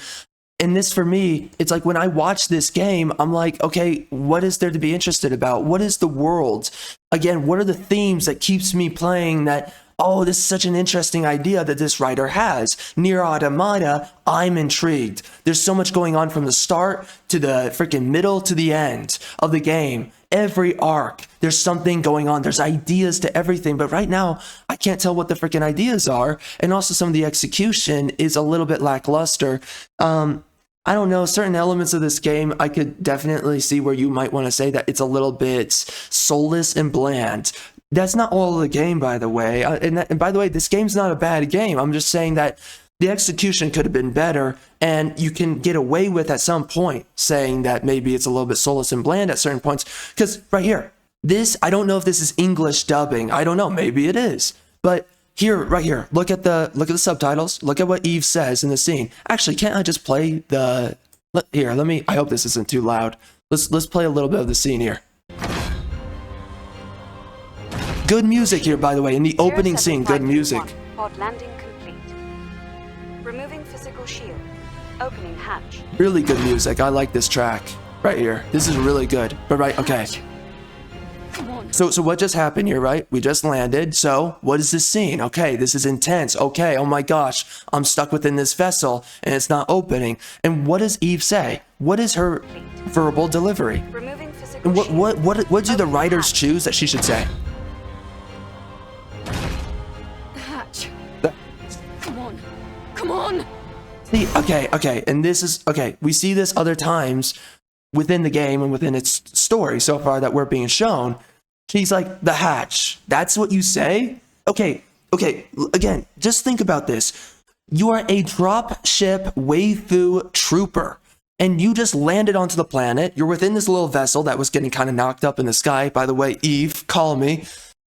And this, for me, it's like when I watch this game, I'm like, okay, what is there to be interested about? What is the world? Again, what are the themes that keeps me playing that, oh, this is such an interesting idea that this writer has. Near Automata, I'm intrigued. There's so much going on from the start to the freaking middle to the end of the game. Every arc, there's something going on. There's ideas to everything. But right now, I can't tell what the freaking ideas are. And also some of the execution is a little bit lackluster. I don't know, certain elements of this game, I could definitely see where you might want to say that it's a little bit soulless and bland. That's not all of the game, by the way. And by the way, this game's not a bad game. I'm just saying that the execution could have been better, and you can get away with at some point saying that maybe it's a little bit soulless and bland at certain points. Because right here, this, I don't know if this is English dubbing. I don't know. Maybe it is. But here, right here, look at the subtitles. Look at what Eve says in the scene. Actually, can't I just play the? Here, let me. I hope this isn't too loud. Let's play a little bit of the scene here. Good music here, by the way, in the opening scene. Good music. Pod landing complete. Removing physical shield. Opening hatch. Really good music. I like this track. Right here. This is really good. But right, okay. Come on. So what just happened here, right? We just landed. So what is this scene? Okay, this is intense. Okay, oh my gosh. I'm stuck within this vessel and it's not opening. And what does Eve say? What is her verbal delivery? Removing physical And shield. what do the writers choose that she should say? The hatch. The- Come on. Come on. See, okay, and this is, okay, we see this other times within the game and within its story so far that we're being shown. She's like, the hatch. That's what you say? Okay, again, just think about this. You are a drop ship waifu trooper, and you just landed onto the planet. You're within this little vessel that was getting kind of knocked up in the sky. By the way, Eve, call me.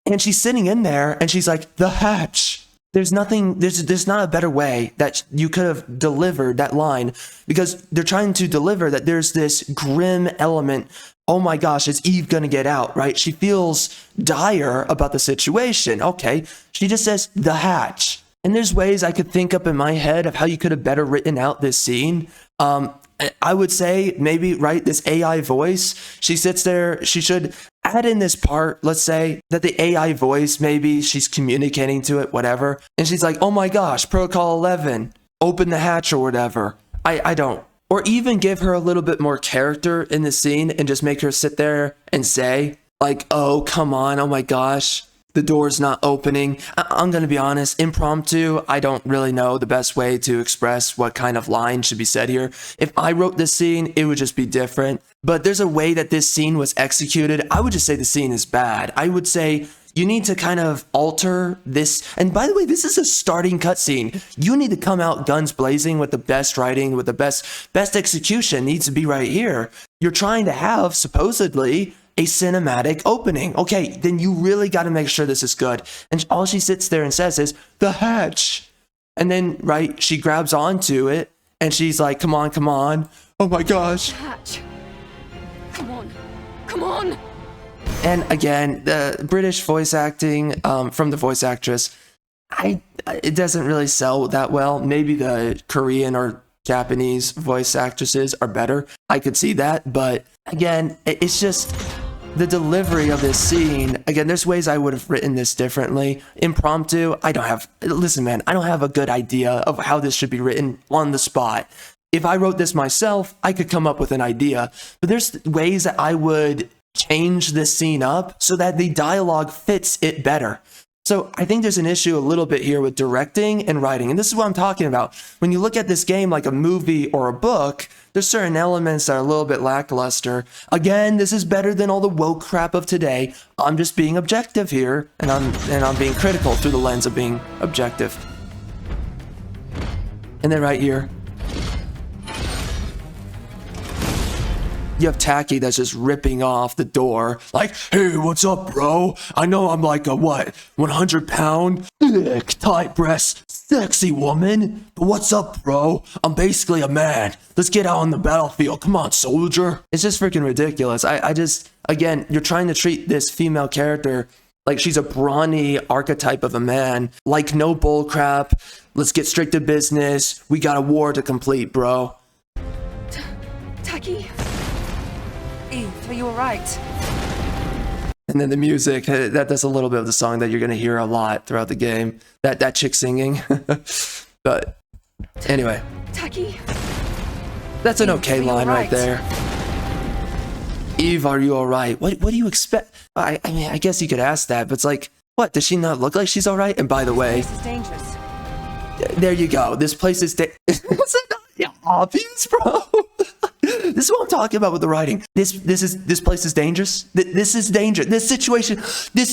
And she's sitting in there, and she's like, the hatch. There's nothing, there's not a better way that you could have delivered that line, because they're trying to deliver that there's this grim element. Oh my gosh, is Eve gonna get out, right? She feels dire about the situation. Okay, she just says the hatch. And there's ways I could think up in my head of how you could have better written out this scene. I would say maybe, right, this AI voice, she sits there, she should add in this part, let's say, that the AI voice, maybe she's communicating to it, whatever, and she's like, oh my gosh, Protocol 11, open the hatch or whatever. I don't. Or even give her a little bit more character in the scene and just make her sit there and say, like, oh, come on, oh my gosh, the door's not opening. I'm going to be honest, impromptu, I don't really know the best way to express what kind of line should be said here. If I wrote this scene, it would just be different. But there's a way that this scene was executed. I would just say the scene is bad. I would say you need to kind of alter this. And by the way, this is a starting cutscene. You need to come out guns blazing with the best writing, with the best execution needs to be right here. You're trying to have, supposedly, a cinematic opening. Okay, then you really got to make sure this is good. And all she sits there and says is, the hatch. And then, right, she grabs onto it and she's like, come on, come on. Oh my gosh. The hatch. Come on. Come on. And again, the British voice acting from the voice actress, it doesn't really sell that well. Maybe the Korean or Japanese voice actresses are better. I could see that. But again, it's just the delivery of this scene. Again, there's ways I would have written this differently. Impromptu, listen, man, I don't have a good idea of how this should be written on the spot. If I wrote this myself, I could come up with an idea. But there's ways that I would change this scene up so that the dialogue fits it better. So I think there's an issue a little bit here with directing and writing. And this is what I'm talking about. When you look at this game like a movie or a book, there's certain elements that are a little bit lackluster. Again, this is better than all the woke crap of today. I'm just being objective here, and I'm being critical through the lens of being objective. And then right here, you have Taki that's just ripping off the door, like, hey, what's up, bro? I know I'm like a, 100-pound, thick, tight breast, sexy woman, but what's up, bro? I'm basically a man. Let's get out on the battlefield. Come on, soldier. It's just freaking ridiculous. I just, again, you're trying to treat this female character like she's a brawny archetype of a man. Like, no bullcrap. Let's get straight to business. We got a war to complete, bro. Taki? Eve, are you alright? And then the music, that does a little bit of the song that you're going to hear a lot throughout the game. That chick singing. But anyway. Taki? That's an Eve, okay are you line right alright? there. Eve, are you alright? What do you expect? I mean, I guess you could ask that, but it's like, what? Does she not look like she's alright? And by the way, This is dangerous. there you go. This place is is it not obvious, bro? This is what I'm talking about with the writing. This place is dangerous. This is dangerous. This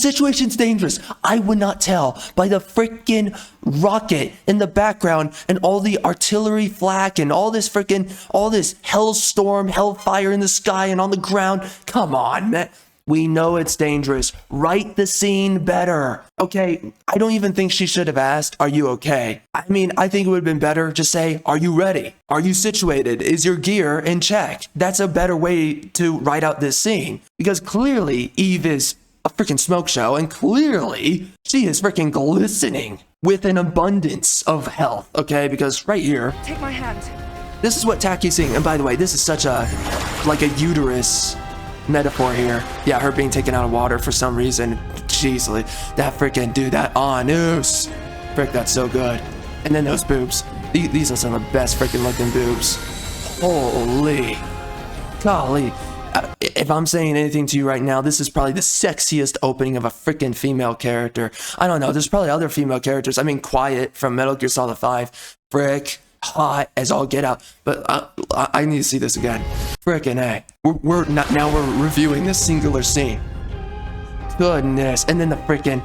situation's dangerous. I would not tell by the freaking rocket in the background and all the artillery flak and all this hellstorm, hellfire in the sky and on the ground. Come on, man. We know it's dangerous. Write the scene better. Okay, I don't even think she should have asked, are you okay? I mean, I think it would have been better just say, are you ready? Are you situated? Is your gear in check? That's a better way to write out this scene. Because clearly, Eve is a freaking smoke show, and clearly, she is freaking glistening. with an abundance of health, okay? Because right here, Take my hand. this is what Taki's seeing. And by the way, this is such a, like a uterus metaphor here. Yeah, her being taken out of water for some reason. Jeez, like, that freaking dude, that anus. Frick, that's so good. And then those boobs. These are some of the best freaking looking boobs. Holy. Golly. If I'm saying anything to you right now, this is probably the sexiest opening of a freaking female character. I don't know, there's probably other female characters. I mean, Quiet from Metal Gear Solid 5. Frick. Hot as all get out. But I need to see this again. Frickin' A. We're not, now we're reviewing this singular scene. Goodness. And then the frickin',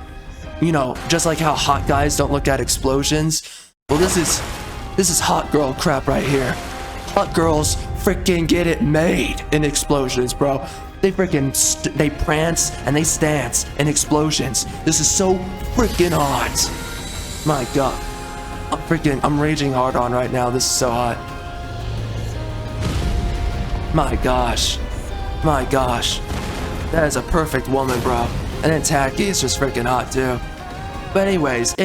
you know, just like how hot guys don't look at explosions. Well, this is hot girl crap right here. Hot girls frickin' get it made in explosions, bro. They frickin' they prance and they stance in explosions. This is so frickin' hot. My God. I'm raging hard on right now. This is so hot. My gosh. My gosh. That is a perfect woman, bro. And then Taki is just freaking hot too. But anyways,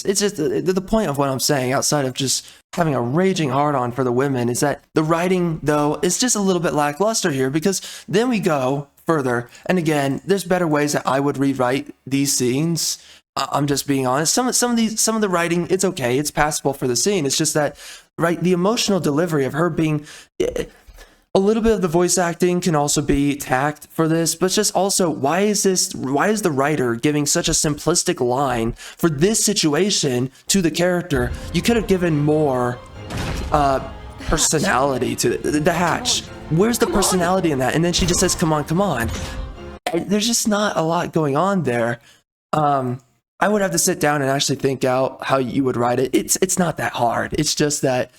it's just the point of what I'm saying, outside of just having a raging hard on for the women, is that the writing, though, is just a little bit lackluster here, because then we go further. And again, there's better ways that I would rewrite these scenes. I'm just being honest. Some of the writing, it's okay. It's passable for the scene. It's just that, right, the emotional delivery of her being... A little bit of the voice acting can also be tacked for this, but just also, why is the writer giving such a simplistic line for this situation to the character? You could have given more personality to the hatch. Where's the personality in that? And then she just says, come on, come on. There's just not a lot going on there. I would have to sit down and actually think out how you would write it. It's not that hard. It's just that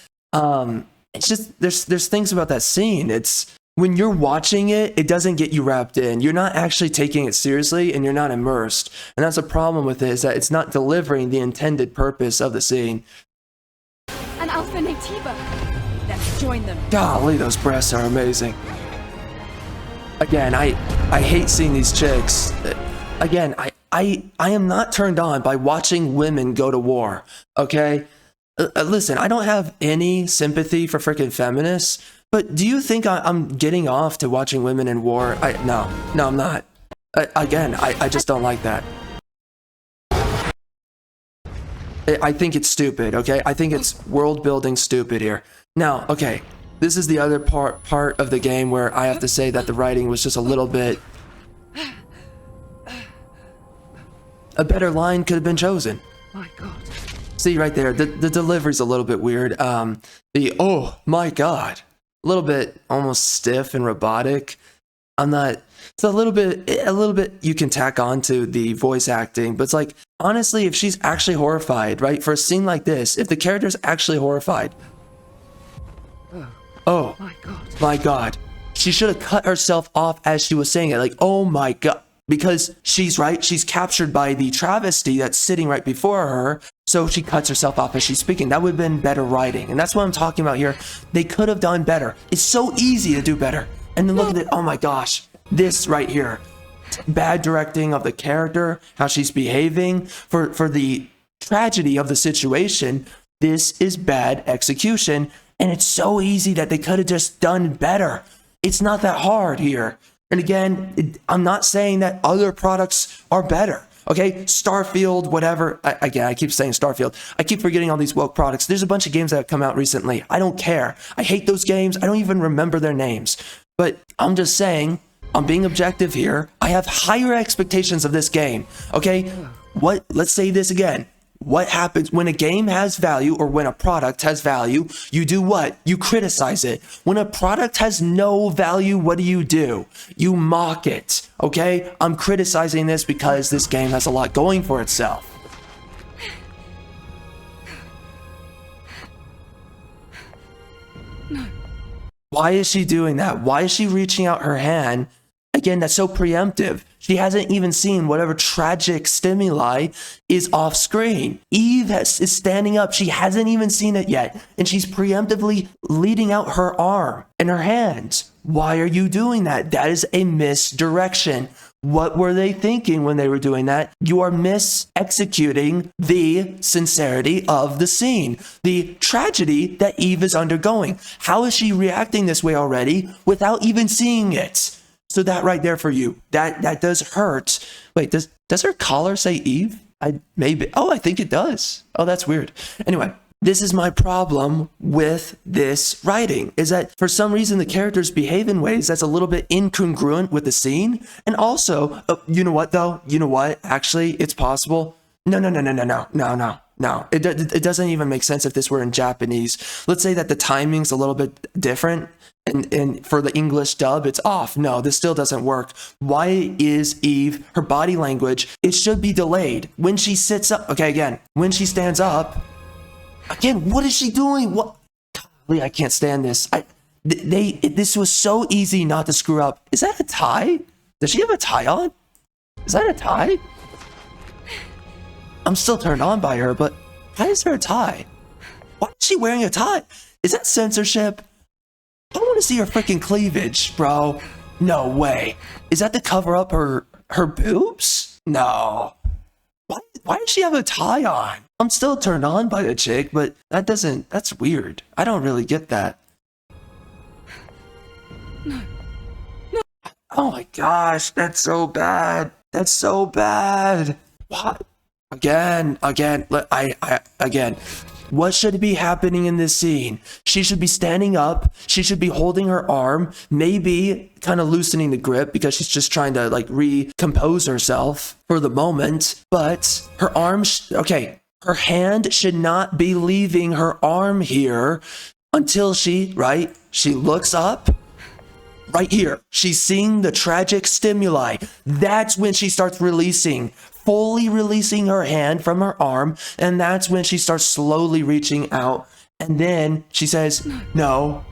it's just there's things about that scene. It's when you're watching it, it doesn't get you wrapped in. You're not actually taking it seriously, and you're not immersed. And that's a problem with it, is that it's not delivering the intended purpose of the scene. An alpha named Tiba. Let's join them. Golly, those breasts are amazing. Again, I hate seeing these chicks. Again, I am not turned on by watching women go to war, okay? Listen, I don't have any sympathy for freaking feminists, but do you think I'm getting off to watching women in war? No, I'm not. Again, I just don't like that. I think it's stupid, okay? I think it's world building stupid here. Now, okay, this is the other part of the game where I have to say that the writing was just a little bit... A better line could have been chosen. My God. See right there, the delivery's a little bit weird. Oh my God, a little bit almost stiff and robotic. It's a little bit you can tack on to the voice acting, but it's like, honestly, if she's actually horrified, right? For a scene like this, if the character's actually horrified, oh my God, she should have cut herself off as she was saying it, like, oh my God. Because she's captured by the travesty that's sitting right before her, so she cuts herself off as she's speaking. That would have been better writing, and that's what I'm talking about here. They could have done better. It's so easy to do better. And then look at it, oh my gosh, this right here. Bad directing of the character, how she's behaving, for the tragedy of the situation. This is bad execution, and it's so easy that they could have just done better. It's not that hard here. And again, I'm not saying that other products are better, okay? Starfield, whatever. Again, I keep saying Starfield. I keep forgetting all these woke products. There's a bunch of games that have come out recently. I don't care. I hate those games. I don't even remember their names. But I'm just saying, I'm being objective here. I have higher expectations of this game, okay? Let's say this again. What happens when a game has value, or when a product has value? You do what? You criticize it. When a product has no value, what do? You mock it, okay? I'm criticizing this because this game has a lot going for itself. No. Why is she doing that? Why is she reaching out her hand? Again, that's so preemptive. She hasn't even seen whatever tragic stimuli is off screen. Eve is standing up. She hasn't even seen it yet. And she's preemptively leading out her arm and her hands. Why are you doing that? That is a misdirection. What were they thinking when they were doing that? You are mis-executing the sincerity of the scene, the tragedy that Eve is undergoing. How is she reacting this way already without even seeing it? So that right there for you, that does hurt. Wait, does her collar say Eve? Maybe. Oh, I think it does. Oh, that's weird. Anyway. This is my problem with this writing, is that for some reason the characters behave in ways that's a little bit incongruent with the scene. And also, you know what though? You know what? Actually, it's possible. No. It doesn't even make sense if this were in Japanese. Let's say that the timing's a little bit different and for the English dub, it's off. No, this still doesn't work. Why is Eve, her body language, it should be delayed. When she sits up, okay, again, when she stands up, again, what is she doing? What? Golly, I can't stand this. This was so easy not to screw up. Is that a tie? Does she have a tie on? Is that a tie? I'm still turned on by her, but why is there a tie? Why is she wearing a tie? Is that censorship? I want to see her freaking cleavage, bro. No way. Is that to cover up her boobs? No. Why does she have a tie on? I'm still turned on by the chick, but that's weird. I don't really get that. No. Oh my gosh, that's so bad. That's so bad. What? Again. What should be happening in this scene? She should be standing up. She should be holding her arm, maybe kind of loosening the grip because she's just trying to like recompose herself for the moment. But her arm, okay, her hand should not be leaving her arm here until she looks up. Right here, she's seeing the tragic stimuli. That's when she starts fully releasing her hand from her arm, and that's when she starts slowly reaching out, and then she says, no.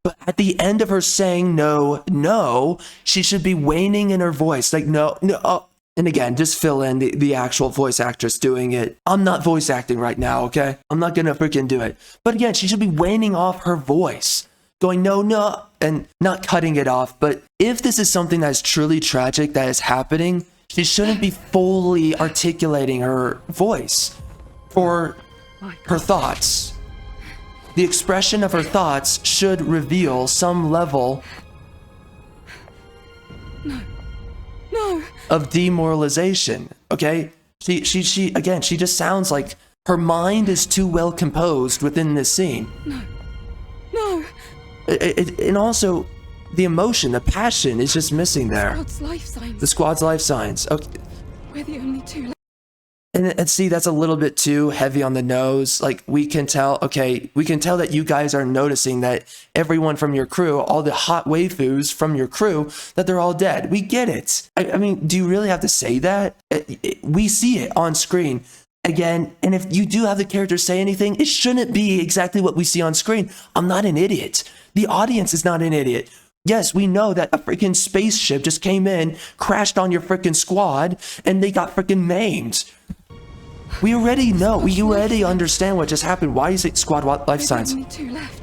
But at the end of her saying no, she should be waning in her voice, like no. And again, just fill in the actual voice actress doing it. I'm not voice acting right now, okay? I'm not gonna freaking do it. But again, she should be waning off her voice, going no, and not cutting it off. But if this is something that is truly tragic that is happening, she shouldn't be fully articulating her voice or her thoughts. The expression of her thoughts should reveal some level of demoralization, okay? She again, she just sounds like her mind is too well composed within this scene. No. And also, the emotion, the passion is just missing there. The squad's life signs. Okay. We're the only two left. And see, that's a little bit too heavy on the nose. Like, we can tell that you guys are noticing that everyone from your crew, all the hot waifus from your crew, that they're all dead. We get it. I mean, do you really have to say that? We see it on screen. Again, and if you do have the characters say anything, it shouldn't be exactly what we see on screen. I'm not an idiot. The audience is not an idiot. Yes, we know that a freaking spaceship just came in, crashed on your freaking squad, and they got freaking maimed. We already know. We already understand what just happened. Why is it squad life signs?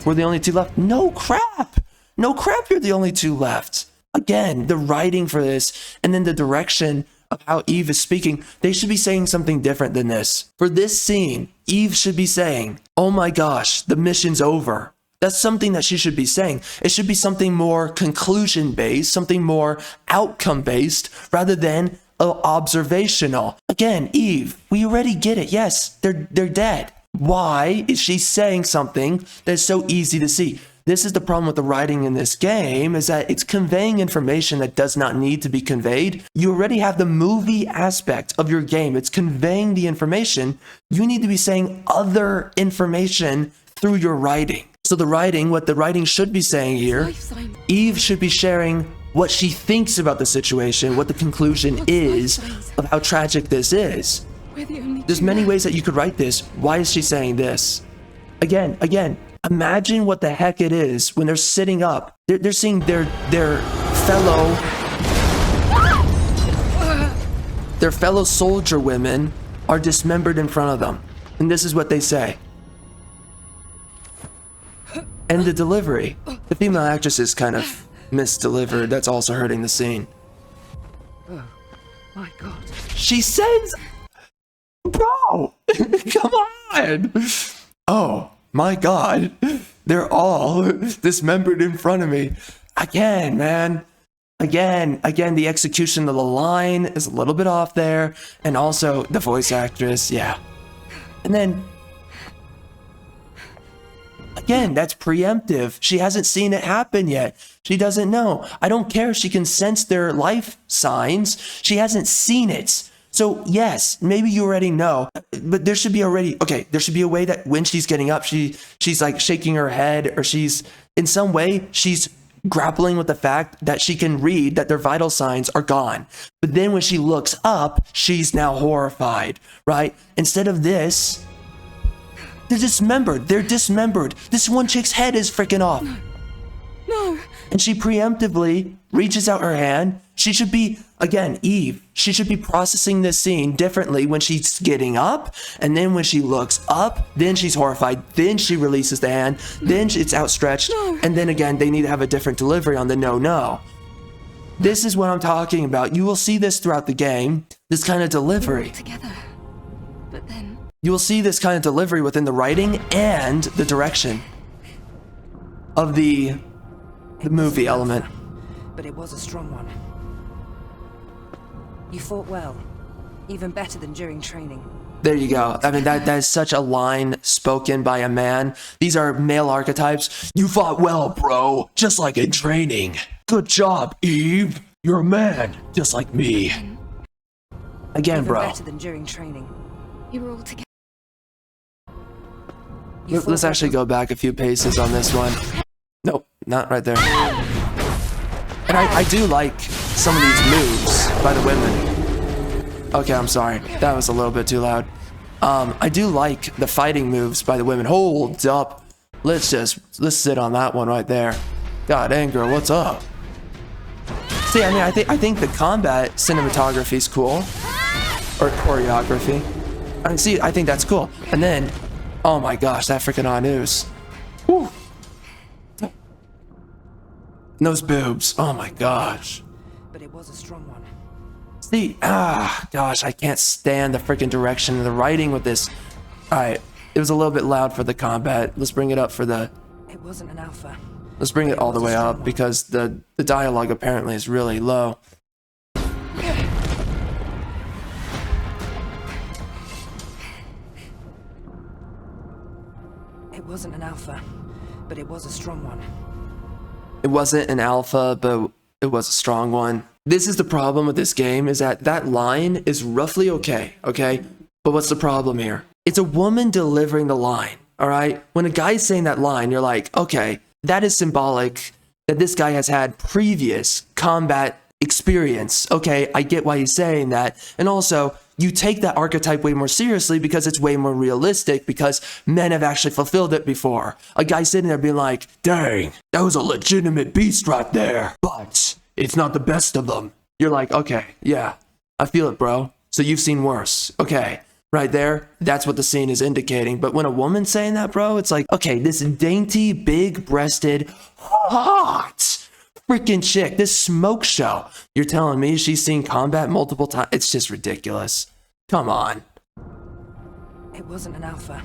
We're the only two left. No crap. You're the only two left. Again, the writing for this and then the direction of how Eve is speaking, they should be saying something different than this. For this scene, Eve should be saying, oh my gosh, the mission's over. That's something that she should be saying. It should be something more conclusion-based, something more outcome-based, rather than observational. Again, Eve, we already get it. Yes, they're dead. Why is she saying something that's so easy to see? This is the problem with the writing in this game, is that it's conveying information that does not need to be conveyed. You already have the movie aspect of your game. It's conveying the information. You need to be saying other information through your writing. So what the writing should be saying here, Eve should be sharing what she thinks about the situation, what the conclusion is of how tragic this is. There's many ways that you could write this. Why is she saying this? Again, imagine what the heck it is when they're sitting up. They're seeing their fellow soldier women are dismembered in front of them. And this is what they say. And the delivery. The female actress is kind of misdelivered. That's also hurting the scene. Oh, my God. She says, bro, come on. Oh my God. They're all dismembered in front of me. Again, man. Again, the execution of the line is a little bit off there. And also the voice actress, yeah. And then, again, that's preemptive. She hasn't seen it happen yet. She doesn't know. I don't care if she can sense their life signs. She hasn't seen it. So yes, maybe you already know, but there should be there should be a way that when she's getting up, she's like shaking her head, or she's in some way, she's grappling with the fact that she can read that their vital signs are gone. But then when she looks up, she's now horrified, right? Instead of this, they're dismembered. This one chick's head is freaking off. No. And she preemptively reaches out her hand. She should be, again, Eve, she should be processing this scene differently when she's getting up. And then when she looks up, then she's horrified. Then she releases the hand. Then it's outstretched. No. And then again, they need to have a different delivery on the no. This is what I'm talking about. You will see this throughout the game, this kind of delivery. Together. But then... You will see this kind of delivery within the writing and the direction of the movie element. But it was a strong one. You fought well, even better than during training. There you go. I mean, that is such a line spoken by a man. These are male archetypes. You fought well, bro, just like in training. Good job, Eve. You're a man, just like me. Again, Even bro. better than during training. You were all together. Let's actually go back a few paces on this one. Nope, not right there. And I do like some of these moves by the women. Okay, I'm sorry. That was a little bit too loud. I do like the fighting moves by the women. Hold up. Let's sit on that one right there. God dang, girl, what's up? See, I mean, I think the combat cinematography is cool. Or choreography. I think that's cool. And then, oh my gosh, that freaking Anu's. Whew. And those boobs, oh my gosh. But it was a strong one. See, gosh, I can't stand the freaking direction and the writing with this. Alright, it was a little bit loud for the combat. Let's bring it up for the... It wasn't an alpha. Let's bring it all the way up because the dialogue apparently is really low. It wasn't an alpha, but it was a strong one. It wasn't an alpha, but it was a strong one. This is the problem with this game, is that line is roughly okay? But what's the problem here? It's a woman delivering the line, all right? When a guy's saying that line, you're like, okay, that is symbolic that this guy has had previous combat experience. Okay, I get why he's saying that. And also, you take that archetype way more seriously because it's way more realistic because men have actually fulfilled it before. A guy sitting there being like, dang, that was a legitimate beast right there, but it's not the best of them. You're like, okay, yeah, I feel it, bro. So you've seen worse. Okay, right there, that's what the scene is indicating. But when a woman's saying that, bro, it's like, okay, this dainty, big-breasted, hot freaking chick, this smoke show, you're telling me she's seen combat multiple times? It's just ridiculous. Come on. It wasn't an alpha.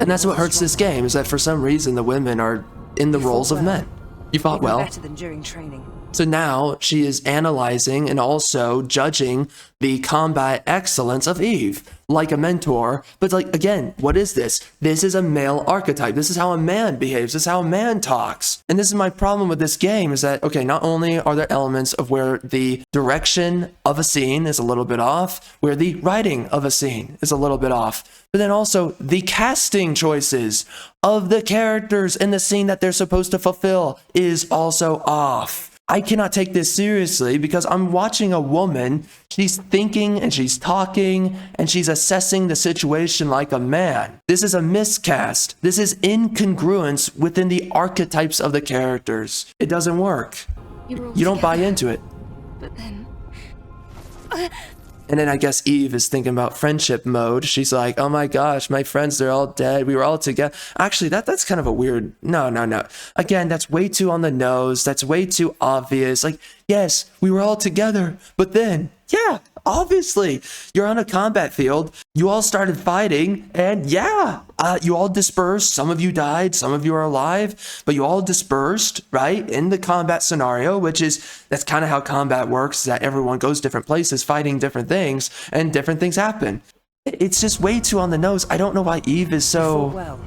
And that's what hurts this game, is that for some reason the women are in the roles of men. You fought well. Better than during training. So now she is analyzing and also judging the combat excellence of Eve, like a mentor. But like, again, what is this? This is a male archetype. This is how a man behaves. This is how a man talks. And this is my problem with this game, is that, okay, not only are there elements of where the direction of a scene is a little bit off, where the writing of a scene is a little bit off, but then also the casting choices of the characters in the scene that they're supposed to fulfill is also off. I cannot take this seriously because I'm watching a woman, she's thinking and she's talking and she's assessing the situation like a man. This is a miscast. This is incongruence within the archetypes of the characters. It doesn't work. You don't buy into it. But then... And then I guess Eve is thinking about friendship mode. She's like, oh my gosh, my friends, they're all dead. We were all together. Actually, that's kind of a weird, no. Again, that's way too on the nose. That's way too obvious. Like, yes, we were all together, but then, yeah, obviously, you're on a combat field. You all started fighting, and yeah, you all dispersed. Some of you died, some of you are alive, but you all dispersed, right? In the combat scenario, that's kind of how combat works, that everyone goes different places, fighting different things, and different things happen. It's just way too on the nose. I don't know why Eve is so... You fought well.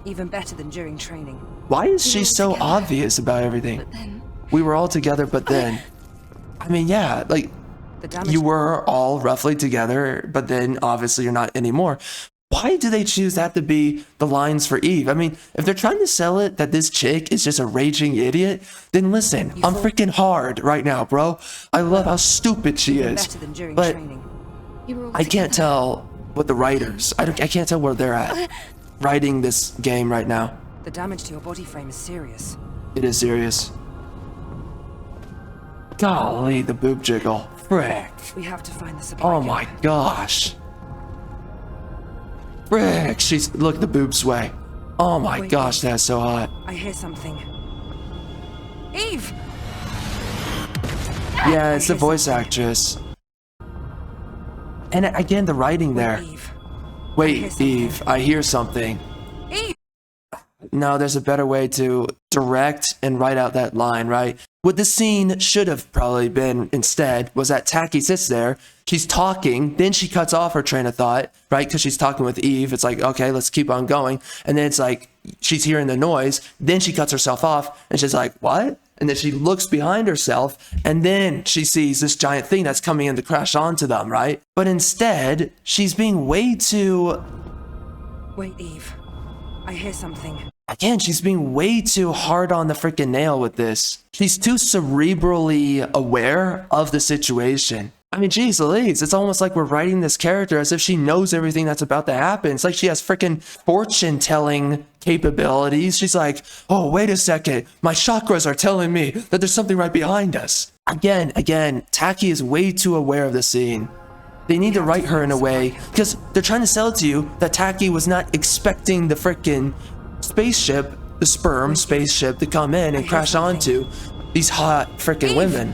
Even better than during training. Why is she so obvious about everything? But then... We were all together, but then... I mean, yeah, like... You were all roughly together, but then obviously you're not anymore. Why do they choose that to be the lines for Eve? I mean, if they're trying to sell it that this chick is just a raging idiot, then listen, I'm freaking hard right now, bro. I love how stupid she is. But I can't tell what the writers, I can't tell where they're at writing this game right now. The damage to your body frame is serious. It is serious. Golly, the boob jiggle. Frick. We have to find the supply. Oh my gosh. Frick. Look, the boob sway. Oh my gosh, that's so hot. I hear something. Eve! Yeah, it's the voice actress. And again, the writing there. Wait, Eve, I hear something. Eve! No, there's a better way to direct and write out that line, right? What the scene should have probably been instead was that Taki sits there, she's talking, then she cuts off her train of thought, right? Because she's talking with Eve. It's like, okay, let's keep on going. And then it's like, she's hearing the noise, then she cuts herself off, and she's like, what? And then she looks behind herself, and then she sees this giant thing that's coming in to crash onto them, right? But instead, she's being way too... Wait, Eve. I hear something. Again, she's being way too hard on the freaking nail with this. She's too cerebrally aware of the situation. I mean, geez Louise, it's almost like we're writing this character as if she knows everything that's about to happen. It's like she has freaking fortune-telling capabilities. She's like, oh, wait a second. My chakras are telling me that there's something right behind us. Again, Taki is way too aware of the scene. They need to write her in a way, because they're trying to sell it to you that Taki was not expecting the freaking spaceship, the sperm spaceship, to come in and crash onto these hot freaking women.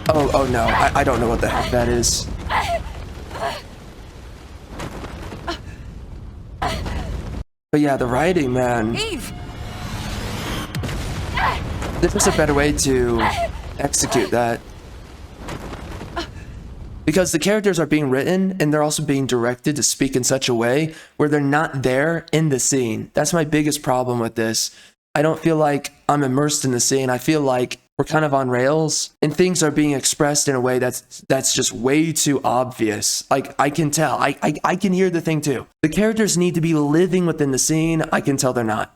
Oh no, I don't know what the heck that is. But yeah, the writing, man. There's a better way to execute that. Because the characters are being written and they're also being directed to speak in such a way where they're not there in the scene. That's my biggest problem with this. I don't feel like I'm immersed in the scene. I feel like we're kind of on rails and things are being expressed in a way that's just way too obvious. Like, I can tell. I can hear the thing too. The characters need to be living within the scene. I can tell they're not.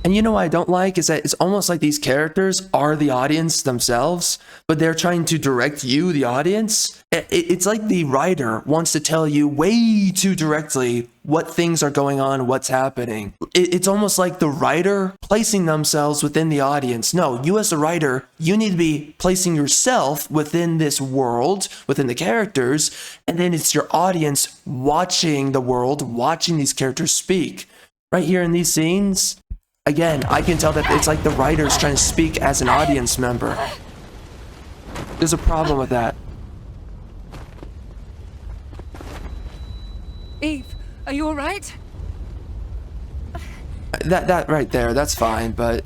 And you know what I don't like is that it's almost like these characters are the audience themselves, but they're trying to direct you, the audience. It's like the writer wants to tell you way too directly what things are going on, what's happening. It's almost like the writer placing themselves within the audience. No, you as the writer, you need to be placing yourself within this world, within the characters, and then it's your audience watching the world, watching these characters speak. Right here in these scenes, again, I can tell that it's like the writer's trying to speak as an audience member. There's a problem with that. Eve, are you alright? That right there, that's fine, but...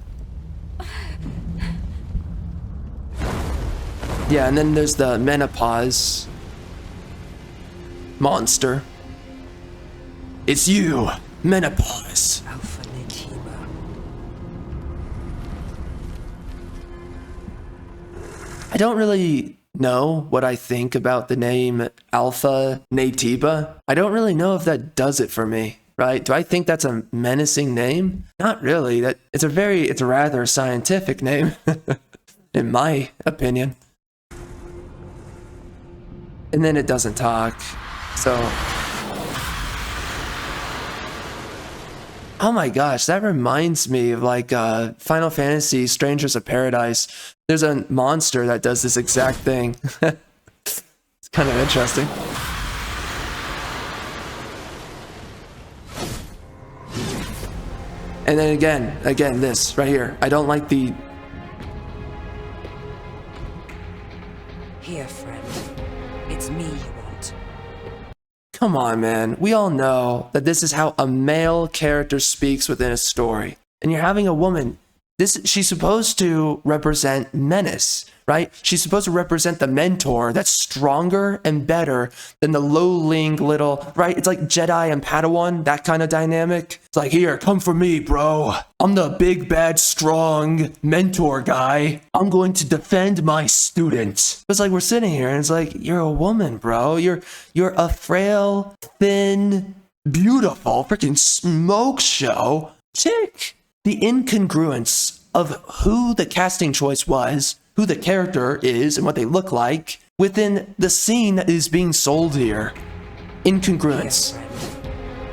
Yeah, and then there's the menopause monster. It's you, menopause. I don't really know what I think about the name Alpha Natiba. I don't really know if that does it for me, right? Do I think that's a menacing name? Not really. It's a rather scientific name, in my opinion. And then it doesn't talk, so... Oh my gosh, that reminds me of like Final Fantasy Strangers of Paradise, There's a monster that does this exact thing. It's kind of interesting. And then again, this right here. I don't like the... Here, friend. It's me you want. Come on, man. We all know that this is how a male character speaks within a story. And you're having a woman. She's supposed to represent menace, right? She's supposed to represent the mentor that's stronger and better than the lowling little, right? It's like Jedi and Padawan, that kind of dynamic. It's like, here, come for me, bro. I'm the big, bad, strong mentor guy. I'm going to defend my student. It's like we're sitting here and it's like, you're a woman, bro. You're a frail, thin, beautiful freaking smoke show chick. The incongruence of who the casting choice was, who the character is, and what they look like within the scene that is being sold here. Incongruence.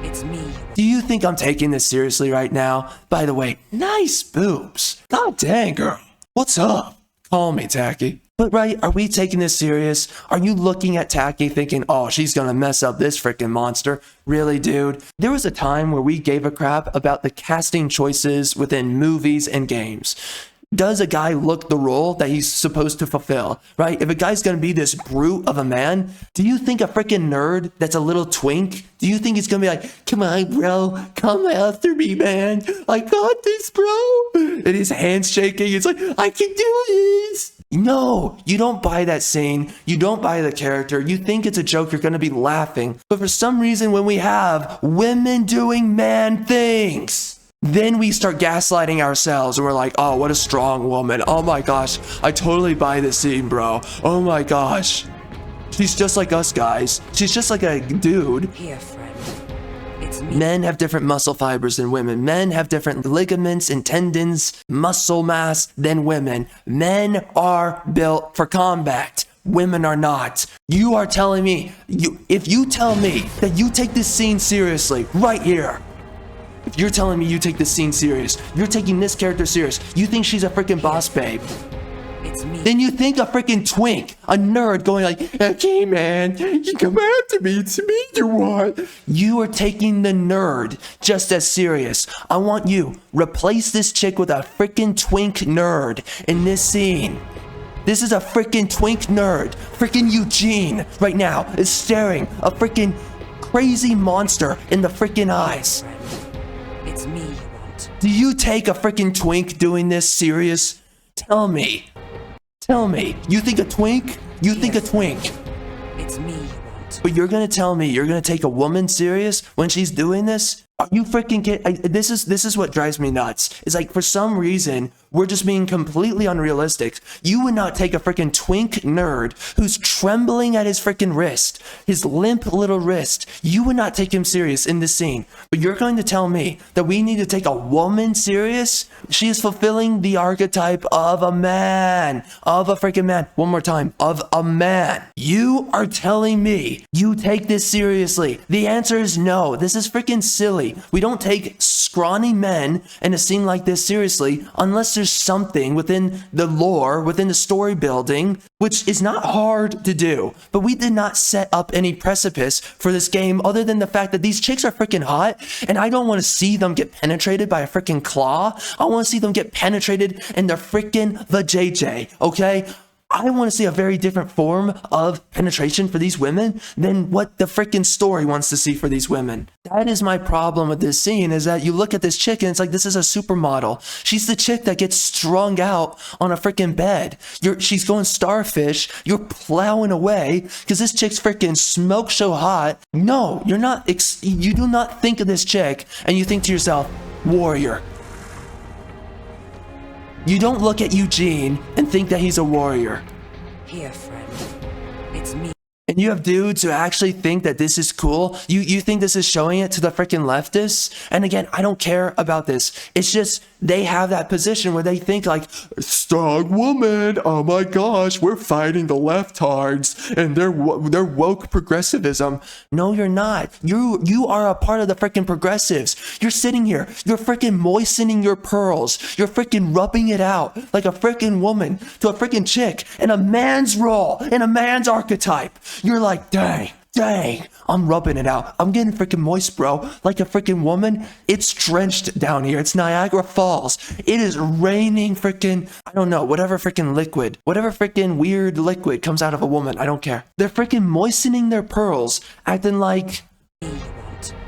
It's me. Do you think I'm taking this seriously right now? By the way, nice boobs. God dang, girl. What's up? Call me Tacky. But right, are we taking this serious? Are you looking at Tacky thinking, oh, she's gonna mess up this freaking monster? Really, dude? There was a time where we gave a crap about the casting choices within movies and games. Does a guy look the role that he's supposed to fulfill, right? If a guy's gonna be this brute of a man, do you think a freaking nerd that's a little twink, do you think he's gonna be like, come on, bro, come after me, man. I got this, bro. And his hands shaking. It's like, I can do this. No, you don't buy that scene. You don't buy the character. You think it's a joke. You're gonna be laughing. But for some reason, when we have women doing man things, then we start gaslighting ourselves and we're like, oh, what a strong woman. Oh my gosh, I totally buy this scene, bro. Oh my gosh. She's just like us guys. She's just like a dude. Here, friend. It's me. Men have different muscle fibers than women. Men have different ligaments and tendons, muscle mass than women. Men are built for combat. Women are not. You are telling me, if you tell me that you take this scene seriously right here, if you're telling me you take this scene serious, you're taking this character serious, you think she's a freaking boss babe, It's me. then you think a freaking twink, a nerd going like, okay man, you come after me, it's me you want. You are taking the nerd just as serious. I want you, replace this chick with a freaking twink nerd in this scene. This is a freaking twink nerd. Freaking Eugene right now is staring a freaking crazy monster in the freaking eyes. It's me you want. Do you take a freaking twink doing this serious? Tell me. Tell me. You think a twink? You think a twink. It's me you want. But you're gonna tell me you're gonna take a woman serious when she's doing this? Are you freaking kidding? This is what drives me nuts. It's like for some reason we're just being completely unrealistic. You would not take a freaking twink nerd who's trembling at his freaking wrist, his limp little wrist. You would not take him serious in this scene. But you're going to tell me that we need to take a woman serious? She is fulfilling the archetype of a man, of a freaking man. One more time, of a man. You are telling me you take this seriously. The answer is no. This is freaking silly. We don't take scrawny men in a scene like this seriously unless there's something within the lore, within the story building, which is not hard to do. But we did not set up any precipice for this game other than the fact that these chicks are freaking hot and I don't want to see them get penetrated by a freaking claw. I want to see them get penetrated in their freaking vajayjay, okay? I want to see a very different form of penetration for these women than what the freaking story wants to see for these women. That is my problem with this scene, is that you look at this chick and it's like, this is a supermodel. She's the chick that gets strung out on a freaking bed. She's going starfish. You're plowing away because this chick's freaking smoke show hot. No, you're not. You do not think of this chick and you think to yourself, warrior. You don't look at Eugene and think that he's a warrior. Here, friend. It's me. And you have dudes who actually think that this is cool. You think this is showing it to the freaking leftists? And again, I don't care about this. It's just they have that position where they think like, strong woman, oh my gosh, we're fighting the leftards and their woke progressivism. No, you're not. You are a part of the freaking progressives. You're sitting here, you're freaking moistening your pearls. You're freaking rubbing it out like a freaking woman to a freaking chick in a man's role, in a man's archetype. You're like, dang, I'm rubbing it out. I'm getting freaking moist, bro. Like a freaking woman. It's drenched down here. It's Niagara Falls. It is raining freaking, I don't know, whatever freaking liquid, whatever freaking weird liquid comes out of a woman. I don't care. They're freaking moistening their pearls, acting like,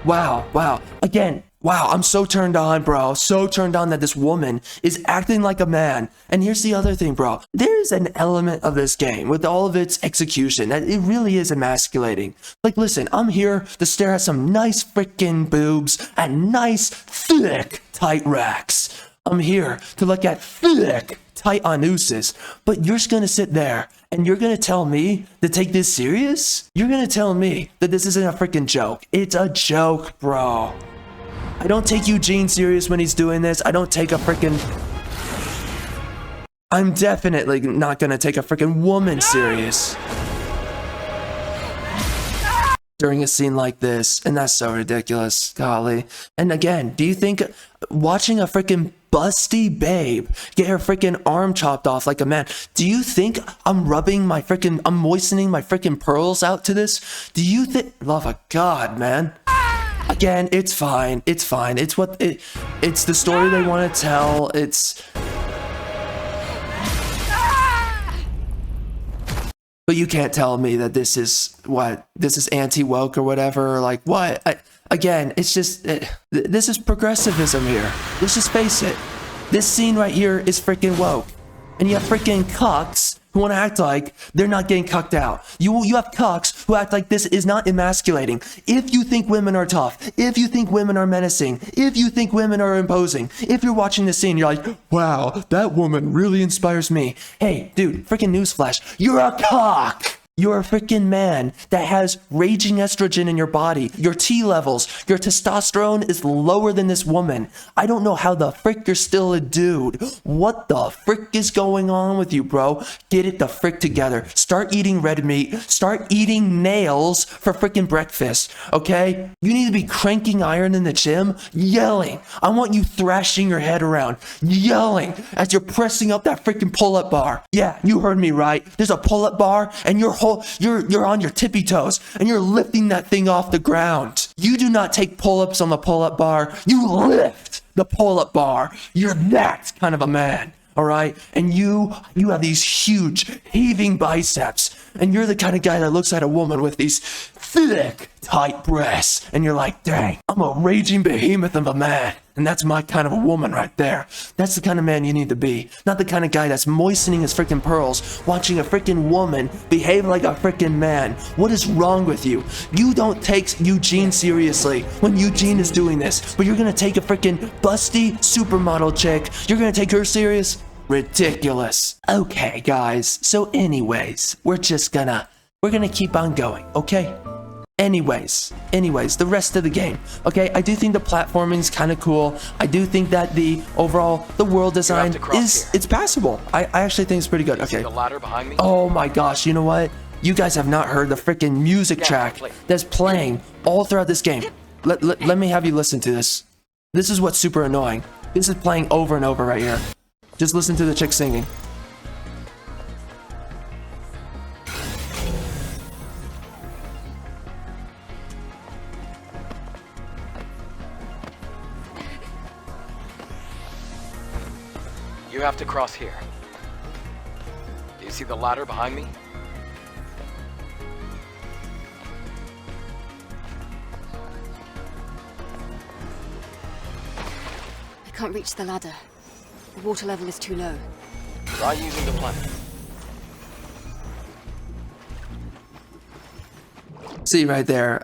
wow. Again, wow, I'm so turned on, bro. So turned on that this woman is acting like a man. And here's the other thing, bro. There's an element of this game with all of its execution that it really is emasculating. Like, listen, I'm here to stare at some nice freaking boobs and nice, thick, tight racks. I'm here to look at thick, tight anuses. But you're just gonna sit there and you're gonna tell me to take this serious? You're gonna tell me that this isn't a freaking joke. It's a joke, bro. I don't take Eugene serious when he's doing this. I don't take a freaking... I'm definitely not gonna take a freaking woman serious during a scene like this. And that's so ridiculous, golly. And again, do you think watching a freaking busty babe get her freaking arm chopped off like a man, do you think I'm moistening my freaking pearls out to this? Do you think... Love of God, man. Again, it's fine. It's the story they want to tell. But you can't tell me that this is anti-woke or whatever, or like what? Again, it's just, this is progressivism here. Let's just face it. This scene right here is freaking woke. And you have freaking cucks who want to act like they're not getting cucked out. You have cucks who act like this is not emasculating. If you think women are tough, if you think women are menacing, if you think women are imposing, if you're watching this scene, you're like, wow, that woman really inspires me. Hey, dude, freaking newsflash, you're a cock. You're a freaking man that has raging estrogen in your body. Your T levels, your testosterone is lower than this woman. I don't know how the frick you're still a dude. What the frick is going on with you, bro? Get it the frick together. Start eating red meat. Start eating nails for freaking breakfast, okay? You need to be cranking iron in the gym, yelling. I want you thrashing your head around, yelling as you're pressing up that freaking pull-up bar. Yeah, you heard me right. There's a pull-up bar and you're on your tippy toes and you're lifting that thing off the ground. You do not take pull-ups on the pull-up bar. You lift the pull-up bar. You're that kind of a man, all right? And you have these huge heaving biceps, and you're the kind of guy that looks at a woman with these thick, tight breasts, and you're like, dang, I'm a raging behemoth of a man. And that's my kind of a woman right there. That's the kind of man you need to be. Not the kind of guy that's moistening his freaking pearls, watching a freaking woman behave like a freaking man. What is wrong with you? You don't take Eugene seriously when Eugene is doing this, but you're gonna take a freaking busty supermodel chick. You're gonna take her serious? Ridiculous. Okay, guys. So anyways, we're gonna keep on going, okay? Anyways, the rest of the game, okay? I do think the platforming's kind of cool. I do think that the world design it's passable. I actually think it's pretty good. Okay. The ladder behind me? Oh my gosh, you know what? You guys have not heard the freaking music track that's playing all throughout this game. Let me have you listen to this. This is what's super annoying. This is playing over and over right here. Just listen to the chick singing. You have to cross here. Do you see the ladder behind me? I can't reach the ladder. The water level is too low. Try using the plank. See right there.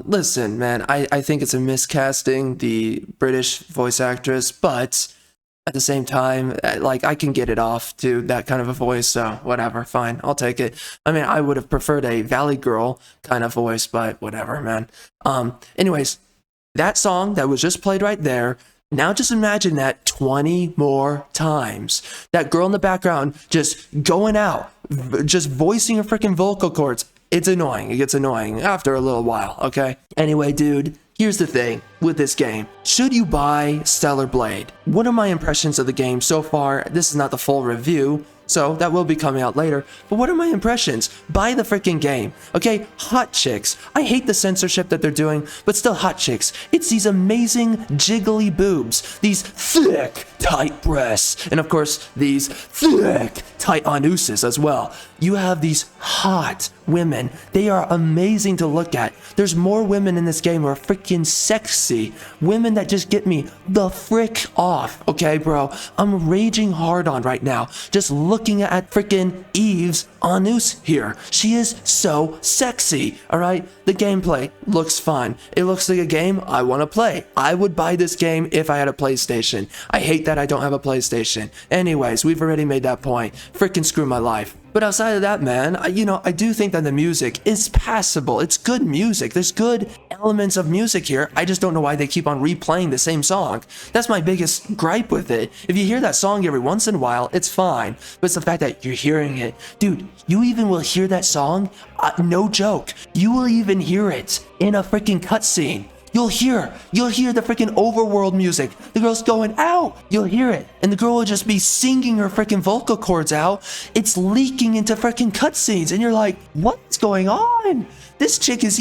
Listen, man, I think it's a miscasting, the British voice actress, but at the same time, like, I can get it off to that kind of a voice, so whatever, fine, I'll take it. I mean, I would have preferred a Valley Girl kind of voice, but whatever, man. Anyways, that song that was just played right there, now just imagine that 20 more times. That girl in the background just going out, just voicing her freaking vocal cords. It's annoying. It gets annoying after a little while, okay? Anyway, dude, here's the thing with this game. Should you buy Stellar Blade? What are my impressions of the game so far? This is not the full review, so that will be coming out later. But what are my impressions? Buy the freaking game, okay? Hot chicks. I hate the censorship that they're doing, but still hot chicks. It's these amazing jiggly boobs, these thick, tight breasts, and of course, these thick, tight anuses as well. You have these hot women. They are amazing to look at. There's more women in this game who are freaking sexy. Women that just get me the frick off, okay, bro? I'm raging hard on right now, just looking at freaking Eve's anus here. She is so sexy, all right? The gameplay looks fun. It looks like a game I want to play. I would buy this game if I had a PlayStation. I hate that I don't have a PlayStation. Anyways, we've already made that point. Freaking screw my life. But outside of that, man, I do think that the music is passable. It's good music. There's good elements of music here. I just don't know why they keep on replaying the same song. That's my biggest gripe with it. If you hear that song every once in a while, it's fine. But it's the fact that you're hearing it. Dude, you even will hear that song, no joke. You will even hear it in a freaking cutscene. You'll hear the freaking overworld music. The girl's going out. You'll hear it. And the girl will just be singing her freaking vocal cords out. It's leaking into freaking cutscenes. And you're like, what's going on? This chick is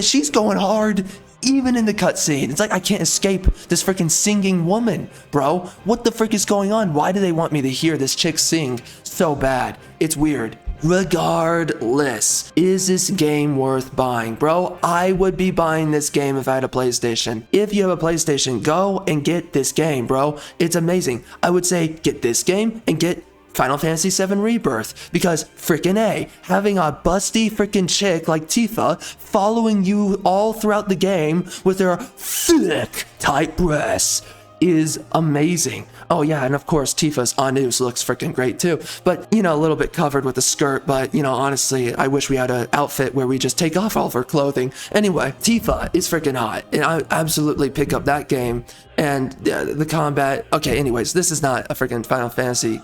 she's going hard even in the cutscene. It's like I can't escape this freaking singing woman, bro. What the frick is going on? Why do they want me to hear this chick sing so bad? It's weird. Regardless, is this game worth buying? Bro, I would be buying this game if I had a PlayStation. If you have a PlayStation, go and get this game, bro. It's amazing. I would say get this game and get Final Fantasy VII Rebirth, because frickin' A, having a busty frickin' chick like Tifa following you all throughout the game with her thick, tight breasts is amazing. Oh yeah, and of course Tifa's anus looks freaking great too, but a little bit covered with a skirt, but honestly, I wish we had an outfit where we just take off all of her clothing. Anyway, Tifa is freaking hot, and I absolutely pick up that game. And the combat, okay, anyways, this is not a freaking Final Fantasy.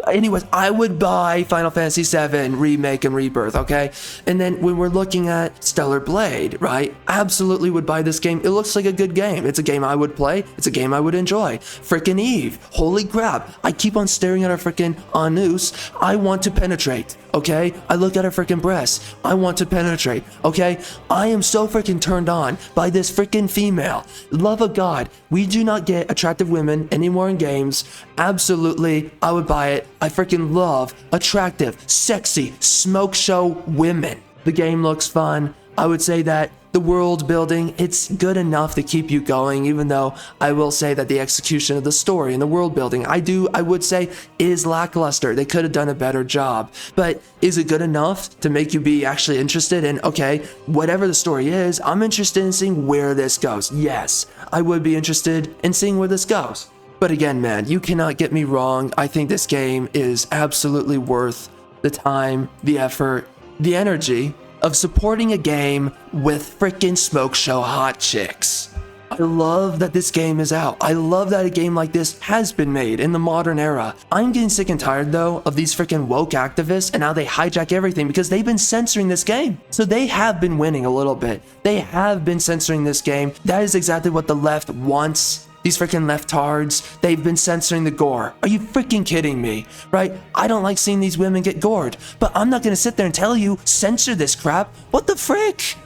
Anyways, I would buy Final Fantasy VII Remake and Rebirth, okay? And then when we're looking at Stellar Blade, right? Absolutely would buy this game. It looks like a good game. It's a game I would play. It's a game I would enjoy. Freaking Eve. Holy crap. I keep on staring at her freaking anus. I want to penetrate, okay? I look at her freaking breasts. I want to penetrate, okay? I am so freaking turned on by this freaking female. Love of God. We do not get attractive women anymore in games. Absolutely, I would buy it. I freaking love attractive, sexy, smoke show women. The game looks fun. I would say that the world building, it's good enough to keep you going, even though I will say that the execution of the story and the world building, I would say is lackluster. They could have done a better job. But is it good enough to make you be actually interested in, okay, whatever the story is, I'm interested in seeing where this goes. Yes, I would be interested in seeing where this goes. But again, man, you cannot get me wrong. I think this game is absolutely worth the time, the effort, the energy of supporting a game with freaking smoke show hot chicks. I love that this game is out. I love that a game like this has been made in the modern era. I'm getting sick and tired though of these freaking woke activists and how they hijack everything because they've been censoring this game. So they have been winning a little bit. They have been censoring this game. That is exactly what the left wants. These freaking leftards, they've been censoring the gore. Are you freaking kidding me? Right? I don't like seeing these women get gored, but I'm not gonna sit there and tell you, censor this crap. What the frick?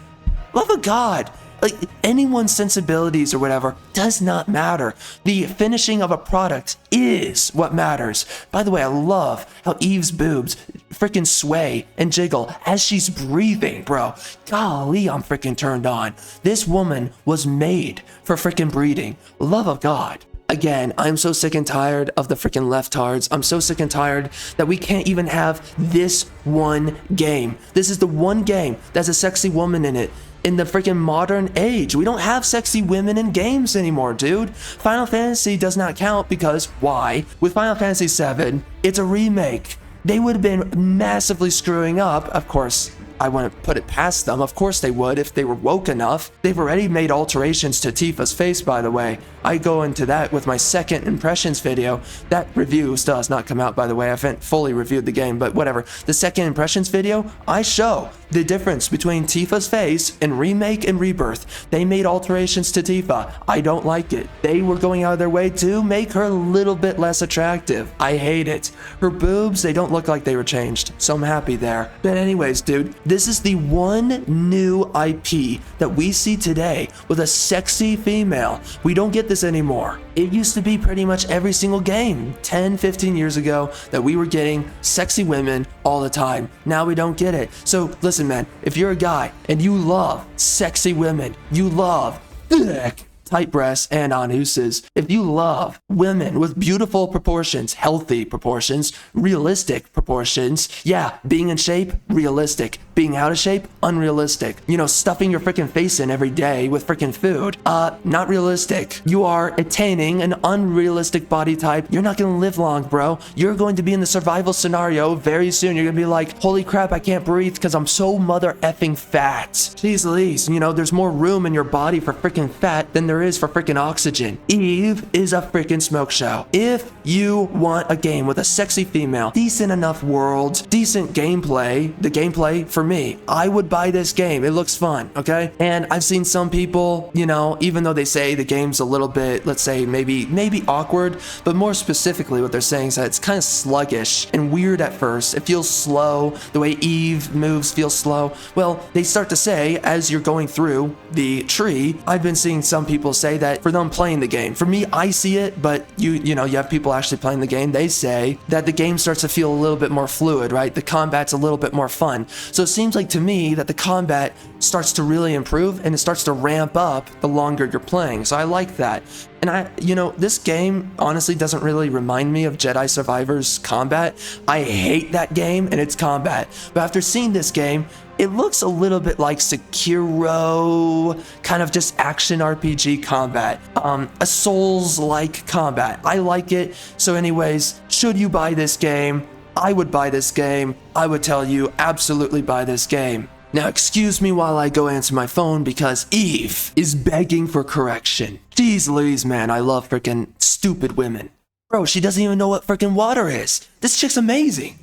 Love of God. Like, anyone's sensibilities or whatever does not matter. The finishing of a product is what matters. By the way, I love how Eve's boobs freaking sway and jiggle as she's breathing, bro. Golly, I'm freaking turned on. This woman was made for freaking breeding. Love of God. Again, I'm so sick and tired of the freaking leftards. I'm so sick and tired that we can't even have this one game. This is the one game that's a sexy woman in it. in the freaking modern age. We don't have sexy women in games anymore, dude. Final Fantasy does not count because why? With Final Fantasy VII, it's a remake. They would have been massively screwing up. Of course, I wouldn't put it past them. Of course they would if they were woke enough. They've already made alterations to Tifa's face, by the way. I go into that with my second impressions video. That review still has not come out, by the way. I haven't fully reviewed the game, but whatever. The second impressions video, I show the difference between Tifa's face in Remake and Rebirth. They made alterations to Tifa. I don't like it. They were going out of their way to make her a little bit less attractive. I hate it. Her boobs, they don't look like they were changed, so I'm happy there. But anyways, dude, this is the one new IP that we see today with a sexy female. We don't get this anymore. It used to be pretty much every single game 10, 15 years ago that we were getting sexy women all the time. Now we don't get it. So listen, man, if you're a guy and you love sexy women, you love thick, tight breasts and anuses, if you love women with beautiful proportions, healthy proportions, realistic proportions, yeah, being in shape, realistic, being out of shape, unrealistic, you know, stuffing your freaking face in every day with freaking food, not realistic. You are attaining an unrealistic body type. You're not gonna live long, bro. You're going to be in the survival scenario very soon. You're gonna be like, holy crap, I can't breathe because I'm so mother effing fat. Jeez Louise, you know, there's more room in your body for freaking fat than there is for freaking oxygen. Eve is a freaking smoke show. If you want a game with a sexy female, decent enough world, decent gameplay, the gameplay for me, I would buy this game. It looks fun, okay? And I've seen some people, you know, even though they say the game's a little bit, let's say maybe awkward, but more specifically what they're saying is that it's kind of sluggish and weird at first. It feels slow. The way Eve moves feels slow. Well, they start to say as you're going through the tree, I've been seeing some people say that for them playing the game. For me, I see it, but you know, you have people actually playing the game. They say that the game starts to feel a little bit more fluid, right? The combat's a little bit more fun. So it seems like to me that the combat starts to really improve and it starts to ramp up the longer you're playing. So I like that. And you know, this game honestly doesn't really remind me of Jedi Survivor's combat. I hate that game and its combat. But after seeing this game, it looks a little bit like Sekiro, kind of just action RPG combat, a Souls-like combat. I like it. So anyways, should you buy this game? I would buy this game. I would tell you absolutely buy this game. Now excuse me while I go answer my phone because Eve is begging for correction. Jeez Louise, man, I love freaking stupid women. Bro, she doesn't even know what freaking water is. This chick's amazing.